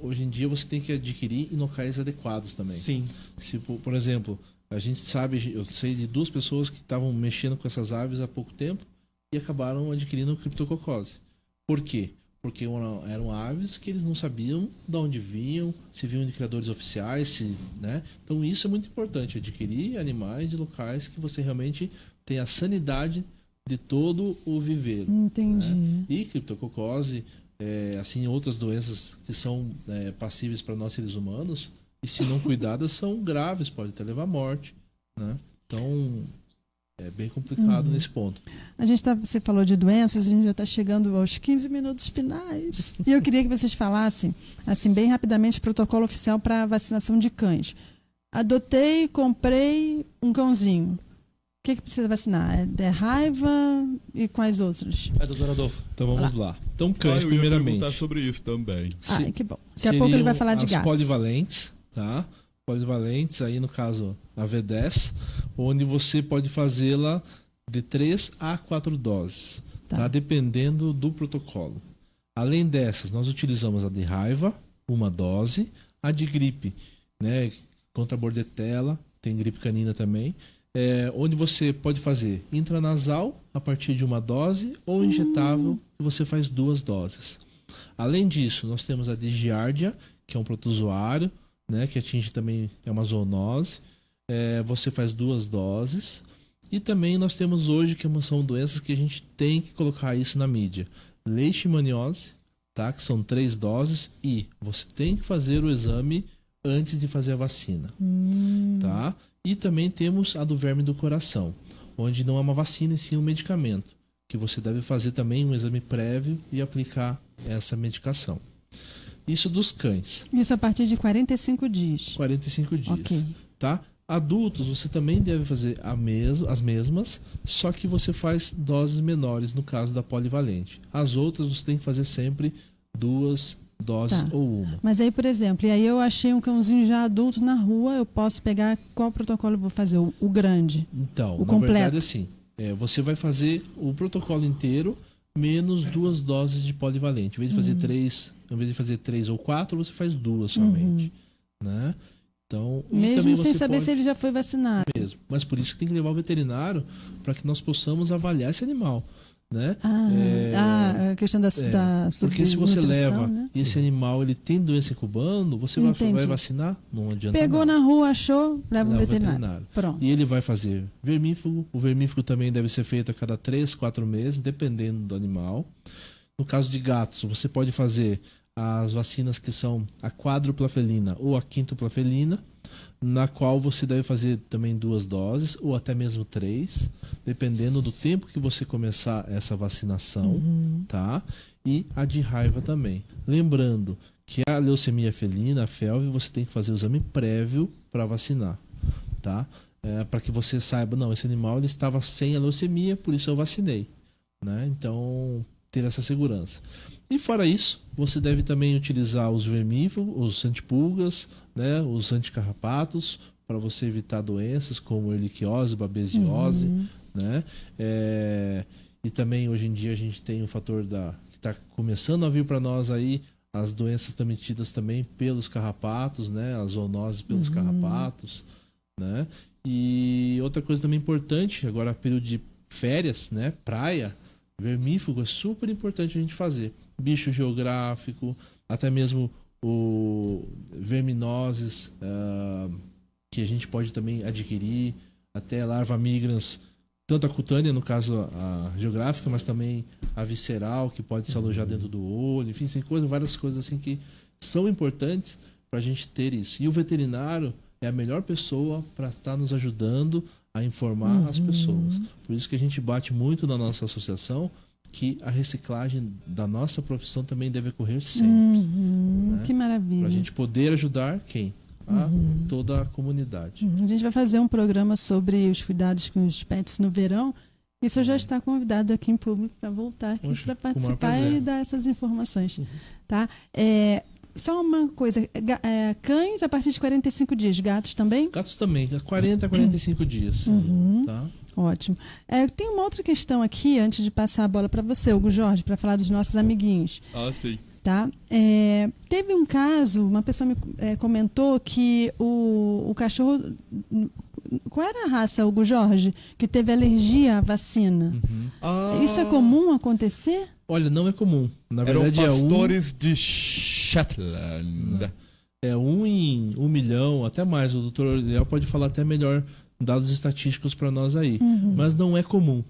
C: Hoje em dia você tem que adquirir em locais adequados também.
E: Sim.
C: Se, por exemplo, a gente sabe, eu sei de 2 pessoas que estavam mexendo com essas aves há pouco tempo e acabaram adquirindo criptococose. Por quê? Porque eram aves que eles não sabiam de onde vinham, se vinham de criadores oficiais, né? Então isso é muito importante, adquirir animais de locais que você realmente tem a sanidade de todo o viveiro.
A: Entendi.
C: Né? E criptococose, assim, outras doenças que são passíveis para nós seres humanos, e se não cuidadas são graves, pode até levar à morte, né? Então é bem complicado nesse ponto.
A: Você falou de doenças, a gente já está chegando aos 15 minutos finais. E eu queria que vocês falassem, assim, bem rapidamente, o protocolo oficial para vacinação de cães. Adotei, comprei um cãozinho. O que precisa vacinar? É raiva e quais outras?
E: Doutor Adolfo.
C: Então vamos lá. Então cães,
B: eu ia
C: primeiramente.
B: perguntar sobre isso também.
A: Ai, que bom. Daqui a pouco ele vai falar de
C: as
A: gatos.
C: polivalentes, tá? Polivalentes, aí no caso a V10, onde você pode fazê-la de 3 a 4 doses, tá? Dependendo do protocolo. Além dessas, nós utilizamos a de raiva, 1 dose, a de gripe, né? Contra a bordetela, tem gripe canina também, onde você pode fazer intranasal a partir de 1 dose ou injetável, que você faz 2 doses. Além disso, nós temos a de giardia, que é um protozoário, né, que atinge também uma zoonose. Você faz 2 doses. E também nós temos hoje, que são doenças que a gente tem que colocar isso na mídia. Leishmaniose, tá, que são 3 doses. E você tem que fazer o exame antes de fazer a vacina. Tá? E também temos a do verme do coração, onde não é uma vacina e sim um medicamento, que você deve fazer também um exame prévio e aplicar essa medicação. Isso dos cães.
A: Isso a partir de 45 dias.
C: 45 dias.
A: Ok.
C: Tá? Adultos, você também deve fazer as mesmas, só que você faz doses menores no caso da polivalente. As outras você tem que fazer sempre 2 doses ou 1.
A: Mas aí, por exemplo, e aí eu achei um cãozinho já adulto na rua, eu posso pegar qual protocolo eu vou fazer? O grande?
C: Então,
A: o
C: na
A: completo.
C: verdade, assim, você vai fazer o protocolo inteiro menos 2 doses de polivalente. Em vez de fazer 3 ou 4, você faz 2 somente. Né? Então,
A: mesmo sem saber se ele já foi vacinado.
C: Mesmo. Mas por isso que tem que levar o veterinário para que nós possamos avaliar esse animal. Né?
A: A questão da
C: porque se você leva
A: né?
C: e esse animal ele tem doença incubando, você vai vacinar? Não adianta.
A: Pegou
C: nada.
A: na rua, achou, leva o veterinário.
C: Pronto. E ele vai fazer vermífugo. O vermífugo também deve ser feito a cada 3, 4 meses, dependendo do animal. No caso de gatos, você pode fazer as vacinas que são a quádrupla felina ou a quíntupla felina, na qual você deve fazer também 2 doses ou até mesmo 3, dependendo do tempo que você começar essa vacinação, tá? E a de raiva também. Lembrando que a leucemia felina, a FeLV, você tem que fazer o exame prévio para vacinar, tá? Para que você saiba, não, esse animal ele estava sem a leucemia, por isso eu vacinei, né? Então, ter essa segurança. E fora isso, você deve também utilizar os vermífugos, os antipulgas, né, os anticarrapatos, para você evitar doenças como erliquiose, babesiose, né? E também hoje em dia a gente tem o fator que está começando a vir para nós aí, as doenças transmitidas também pelos carrapatos, né? As zoonoses pelos carrapatos, né? E outra coisa também importante, agora período de férias, né? Praia, vermífugo é super importante a gente fazer. Bicho geográfico, até mesmo o verminoses, que a gente pode também adquirir, até larva migrans, tanto a cutânea, no caso a geográfica, mas também a visceral, que pode se alojar dentro do olho, enfim, tem várias coisas assim que são importantes para a gente ter isso. E o veterinário é a melhor pessoa para estar nos ajudando a informar as pessoas. Por isso que a gente bate muito na nossa associação que a reciclagem da nossa profissão também deve ocorrer sempre. Né?
A: Que maravilha.
C: Para a gente poder ajudar quem? Toda a comunidade.
A: A gente vai fazer um programa sobre os cuidados com os pets no verão. E você já está convidado aqui em público para voltar aqui para participar e dar essas informações. Tá? Só uma coisa, cães a partir de 45 dias, gatos também?
C: Gatos também, 40 a 45 dias. Tá?
A: Ótimo. Tem uma outra questão aqui, antes de passar a bola para você, Hugo Jorge, para falar dos nossos amiguinhos.
B: Sim.
A: Tá? Teve um caso, uma pessoa me comentou que o cachorro... Qual era a raça, Hugo Jorge, que teve alergia à vacina? Isso é comum acontecer?
C: Olha, não é comum. Na verdade,
B: eram pastores de Shetland.
C: É 1 em 1 milhão, até mais. O doutor Oriel pode falar até melhor dados estatísticos para nós aí. Mas não é comum.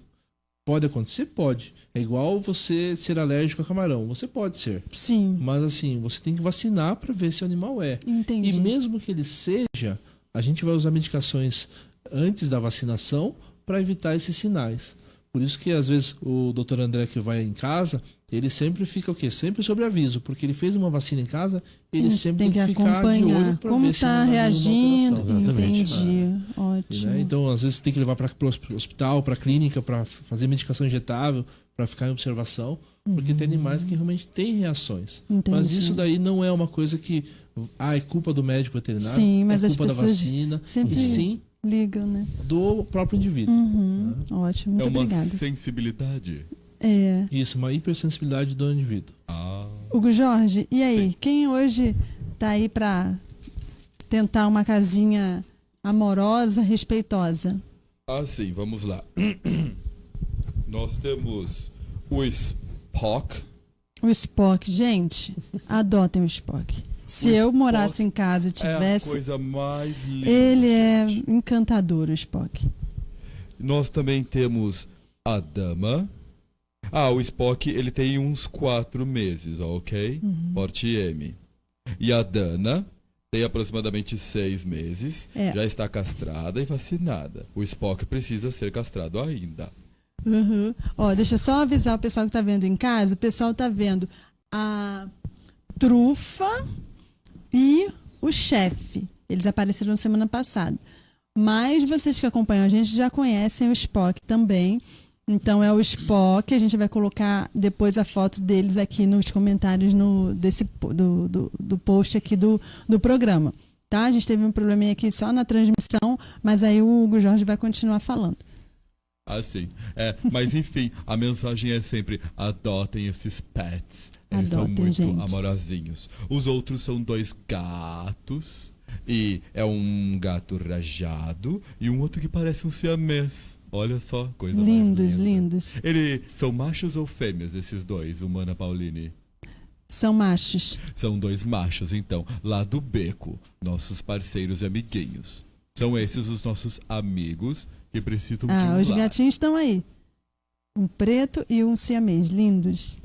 C: Pode acontecer? Pode. É igual você ser alérgico a camarão. Você pode ser.
A: Sim.
C: Mas assim, você tem que vacinar para ver se o animal é.
A: Entendi.
C: E mesmo que ele seja, a gente vai usar medicações antes da vacinação para evitar esses sinais. Por isso que às vezes o Dr. André que vai em casa, ele sempre fica o quê? Sempre sobre aviso, porque ele fez uma vacina em casa, ele sempre tem que ficar de olho para ver se
A: está reagindo.
D: Exatamente.
A: Entendi. Ótimo.
C: Né? Então, às vezes tem que levar para o hospital, para a clínica, para fazer medicação injetável, para ficar em observação, porque tem animais que realmente têm reações.
A: Entendi.
C: Mas isso daí não é uma coisa que é culpa do médico veterinário,
A: sim, mas
C: é
A: as
C: culpa da
A: pessoas
C: vacina,
A: sempre
C: e sim
A: ligam, né?
C: do próprio indivíduo.
A: Ótimo, muito
B: uma
A: obrigada.
B: sensibilidade.
C: Isso, uma hipersensibilidade do indivíduo.
A: Hugo Jorge, e aí?
B: Sim.
A: Quem hoje está aí para tentar uma casinha amorosa, respeitosa?
B: Sim, vamos lá. Nós temos o Spock.
A: O Spock, gente, adotem o Spock. Se eu morasse em casa e tivesse...
B: É a coisa mais linda.
A: Ele é
B: gente.
A: encantador, o Spock.
B: Nós também temos a Dama. O Spock, ele tem uns 4 meses, ok? Porte M. E a Dana tem aproximadamente 6 meses. Já está castrada e vacinada. O Spock precisa ser castrado ainda.
A: Deixa eu só avisar o pessoal que está vendo em casa. O pessoal está vendo a trufa e o chefe. Eles apareceram semana passada. Mas vocês que acompanham a gente já conhecem o Spock também. Então é o Spock. A gente vai colocar depois a foto deles aqui nos comentários do post aqui do programa. Tá? A gente teve um probleminha aqui só na transmissão, mas aí o Hugo Jorge vai continuar falando.
B: Sim. Mas enfim, a mensagem é sempre: adotem esses pets. Eles são muito
A: gente.
B: amorosinhos. Os outros são 2 gatos. E é um gato rajado e um outro que parece um siamês. Olha só, coisa mais linda.
A: Lindos.
B: São machos ou fêmeas esses 2, Humana Pauline?
A: São machos.
B: São 2 machos, então, lá do beco, nossos parceiros e amiguinhos. São esses os nossos amigos que precisam de um
A: os
B: lar.
A: gatinhos estão aí. Um preto e um siamês, lindos.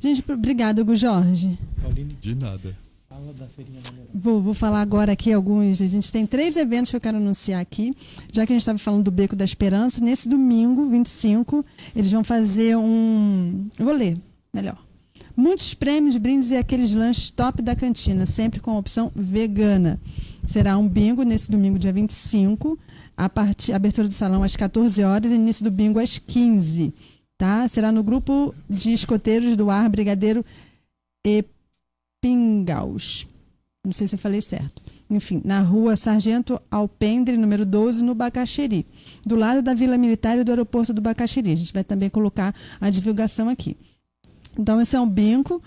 A: Gente, obrigada, Hugo Jorge.
E: Pauline,
B: De nada.
E: fala da feirinha da Melhor.
A: Vou falar agora aqui alguns. A gente tem 3 eventos que eu quero anunciar aqui. Já que a gente estava falando do Beco da Esperança, nesse domingo, 25, eles vão fazer eu vou ler, melhor. Muitos prêmios, brindes e aqueles lanches top da cantina, sempre com a opção vegana. Será um bingo nesse domingo, dia 25, abertura do salão às 14 horas e início do bingo às 15. Tá? Será no grupo de escoteiros do ar Brigadeiro Epingaus. Não sei se eu falei certo. Enfim, na rua Sargento Alpendre, número 12, no Bacaxeri. Do lado da Vila Militar e do aeroporto do Bacaxeri. A gente vai também colocar a divulgação aqui. Então, esse é um bingo,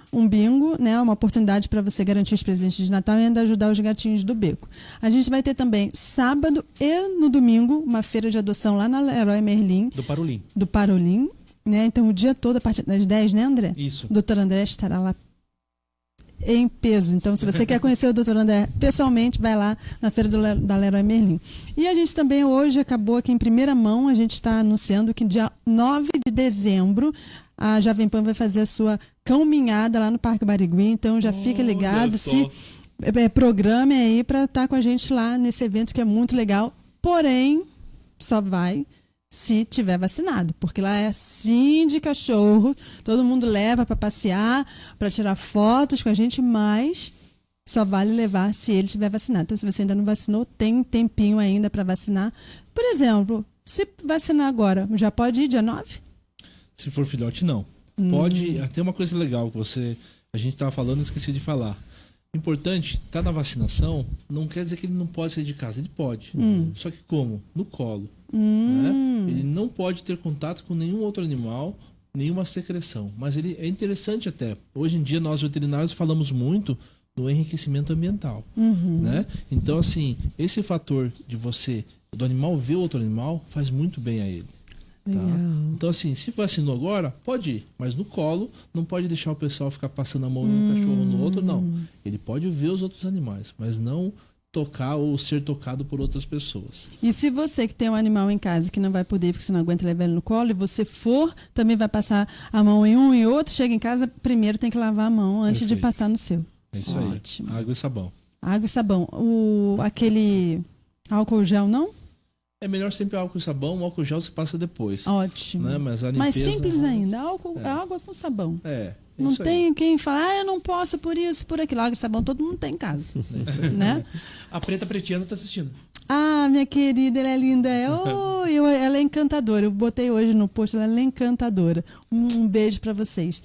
A: né? Uma oportunidade para você garantir os presentes de Natal e ainda ajudar os gatinhos do beco. A gente vai ter também sábado e no domingo uma feira de adoção lá na Leroy Merlin.
E: Do
A: Parolim, né? Então, o dia todo, a partir das 10, né, André?
E: Isso.
A: O Dr. André estará lá em peso. Então, se você quer conhecer o Dr. André pessoalmente, vai lá na feira da Leroy Merlin. E a gente também hoje acabou aqui em primeira mão, a gente está anunciando que dia 9 de dezembro a Jovem Pan vai fazer a sua caminhada lá no Parque Barigui. Então já fica ligado, se programe aí para estar com a gente lá nesse evento que é muito legal. Porém, só vai se tiver vacinado, porque lá é assim de cachorro, todo mundo leva para passear, para tirar fotos com a gente, mas só vale levar se ele tiver vacinado. Então, se você ainda não vacinou, tem um tempinho ainda para vacinar. Por exemplo, se vacinar agora, já pode ir dia 9?
C: Se for filhote, não. Pode, até uma coisa legal que a gente estava falando e esqueci de falar. Importante, tá na vacinação, não quer dizer que ele não pode sair de casa, ele pode. Só que como? No colo. Né? Ele não pode ter contato com nenhum outro animal, nenhuma secreção. Mas ele é interessante até. Hoje em dia, nós veterinários falamos muito do enriquecimento ambiental. Né? Então, assim, esse fator do animal ver outro animal, faz muito bem a ele. Tá? Então, assim, se vacinou agora, pode ir, mas no colo, não pode deixar o pessoal ficar passando a mão num cachorro no outro, não. Ele pode ver os outros animais, mas não tocar ou ser tocado por outras pessoas.
A: E se você que tem um animal em casa que não vai poder, porque você não aguenta levar ele no colo, e você for, também vai passar a mão em um e outro, chega em casa, primeiro tem que lavar a mão antes de passar no seu.
C: É isso
A: Ótimo.
C: aí. Água e sabão.
A: Água e sabão. Aquele álcool gel, não?
C: É melhor sempre álcool e sabão, o álcool gel você passa depois.
A: Ótimo.
C: Né? Mas a limpeza...
A: Mais simples ainda, água com sabão.
C: É
A: não
C: isso
A: tem
C: aí.
A: quem fala, eu não posso por isso, por aquilo. Água e sabão todo mundo tem em casa. Né?
E: A Preta Pretiana tá assistindo.
A: Ah, minha querida, ela é linda. Ela é encantadora. Eu botei hoje no post, ela é encantadora. Um beijo para vocês.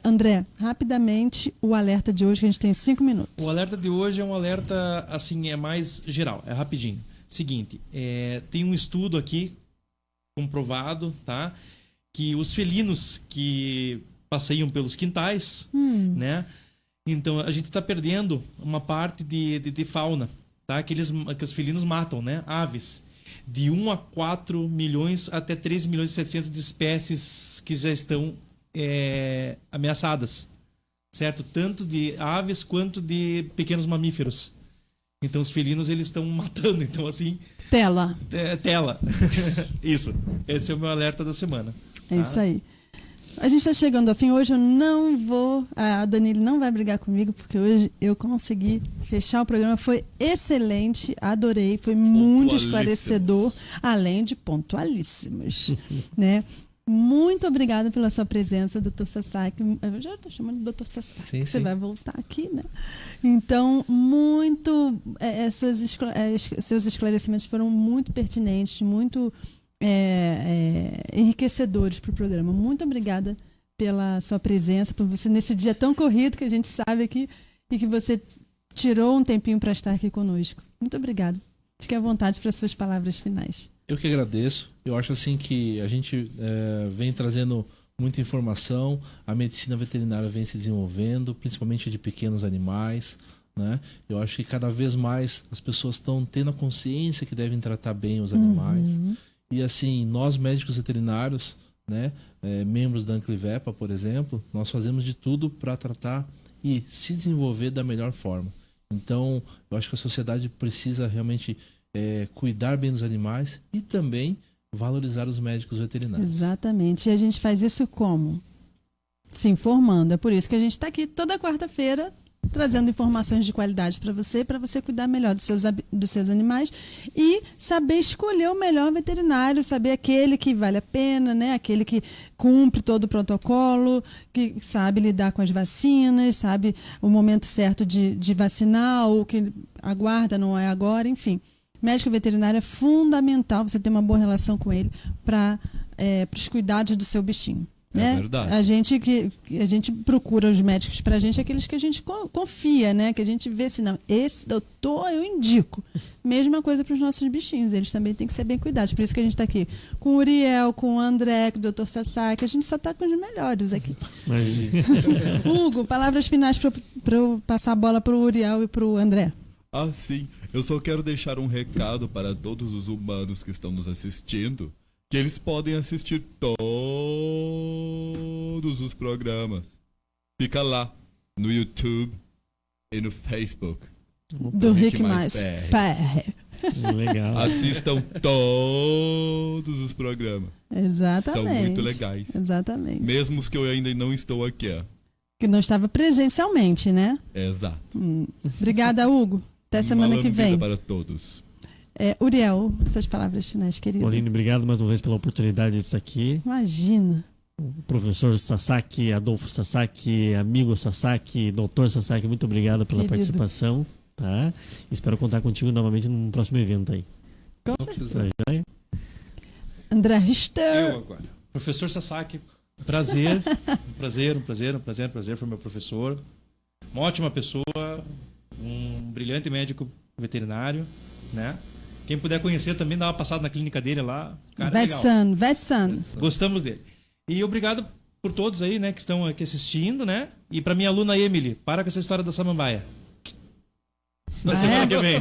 A: André, rapidamente, o alerta de hoje, que a gente tem 5 minutos.
E: O alerta de hoje é um alerta, assim, é mais geral, é rapidinho. Seguinte, tem um estudo aqui comprovado, tá? Que os felinos que passeiam pelos quintais, né? Então a gente está perdendo uma parte de fauna, tá? Que os felinos matam, né? Aves. De 1 a 4 milhões até 3 milhões e 700 de espécies que já estão ameaçadas, certo? Tanto de aves quanto de pequenos mamíferos. Então os felinos eles estão matando, então assim...
A: Tela.
E: Tela. Isso. Esse é o meu alerta da semana.
A: É isso aí. A gente está chegando ao fim. Hoje eu não vou... A Danile não vai brigar comigo, porque hoje eu consegui fechar o programa. Foi excelente, adorei. Foi muito esclarecedor, além de pontualíssimos. Né? Muito obrigada pela sua presença, Dr. Sasaki. Eu já estou chamando de Dr. Sasaki.
C: Sim,
A: você
C: sim.
A: vai voltar aqui, né? Então, seus esclarecimentos foram muito pertinentes, muito enriquecedores para o programa. Muito obrigada pela sua presença, por você nesse dia tão corrido que a gente sabe aqui e que você tirou um tempinho para estar aqui conosco. Muito obrigada. Fique à vontade para suas palavras finais.
C: Eu que agradeço. Eu acho assim que a gente vem trazendo muita informação, a medicina veterinária vem se desenvolvendo, principalmente de pequenos animais, né? Eu acho que cada vez mais as pessoas estão tendo a consciência que devem tratar bem os animais. E assim, nós médicos veterinários, né, membros da Anclivepa, por exemplo, nós fazemos de tudo para tratar e se desenvolver da melhor forma. Então, eu acho que a sociedade precisa realmente cuidar bem dos animais e também valorizar os médicos veterinários.
A: Exatamente. E a gente faz isso como? Se informando. É por isso que a gente está aqui toda quarta-feira trazendo informações de qualidade para você cuidar melhor dos seus animais e saber escolher o melhor veterinário, saber aquele que vale a pena, né? Aquele que cumpre todo o protocolo, que sabe lidar com as vacinas, sabe o momento certo de vacinar, ou que aguarda, não é agora, enfim. Médico veterinário é fundamental você ter uma boa relação com ele para os cuidados do seu bichinho. Né?
B: verdade.
A: A gente procura os médicos pra gente, aqueles que a gente confia, né? Que a gente vê se não, esse doutor eu indico. Mesma coisa para os nossos bichinhos, eles também têm que ser bem cuidados. Por isso que a gente está aqui com o Uriel, com o André, com o Dr. Sasaki, a gente só está com os melhores aqui. Hugo, palavras finais para eu passar a bola para o Uriel e para o André.
B: Ah, sim. Eu só quero deixar um recado para todos os humanos que estão nos assistindo, que eles podem assistir todos os programas. Fica lá, no YouTube e no Facebook.
A: Do Rick Mais PR.
D: Legal.
B: Assistam todos os programas.
A: Exatamente.
B: São muito legais.
A: Exatamente.
B: Mesmo os que eu ainda não estou aqui. Ó.
A: Que não estava presencialmente, né?
B: Exato.
A: Obrigada, Hugo. Até semana
B: Uma
A: que vem.
B: para todos.
A: Uriel, suas palavras finais, querido.
D: Pauline, obrigado mais uma vez pela oportunidade de estar aqui.
A: Imagina.
D: O professor Sasaki, Adolfo Sasaki, amigo Sasaki, doutor Sasaki, muito obrigado pela participação. Tá? Espero contar contigo novamente num próximo evento aí.
A: Com certeza.
D: Tá joia?
A: André Richter.
E: Eu agora. Professor Sasaki, prazer. Um prazer. Foi meu professor. Uma ótima pessoa. Um brilhante médico veterinário, né? Quem puder conhecer também, dá uma passada na clínica dele lá. Cara,
A: Vetsan.
E: Gostamos dele. E obrigado por todos aí, né, que estão aqui assistindo, né? E pra minha aluna Emily, para com essa história da samambaia. Na semana que vem.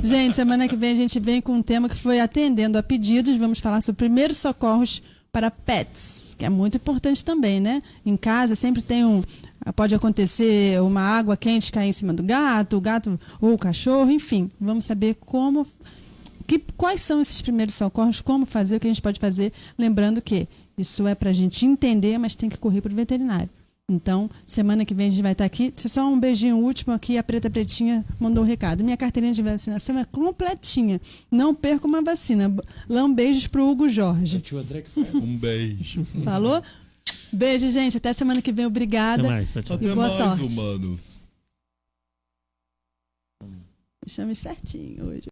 A: Gente, semana que vem a gente vem com um tema que foi atendendo a pedidos. Vamos falar sobre primeiros socorros para pets, que é muito importante também, né? Em casa sempre pode acontecer uma água quente cair em cima do gato, o gato ou o cachorro, enfim. Vamos saber quais são esses primeiros socorros, como fazer, o que a gente pode fazer. Lembrando que isso é para a gente entender, mas tem que correr para o veterinário. Então, semana que vem a gente vai estar aqui. Só um beijinho último aqui, a Preta Pretinha mandou um recado. Minha carteirinha de vacinação é completinha. Não perca uma vacina. Beijos pro Hugo Jorge.
B: Um beijo.
A: Falou? Beijo, gente. Até semana que vem. Obrigada.
D: Até mais, tchau.
A: E boa sorte.
B: Humanos.
A: Chame certinho hoje.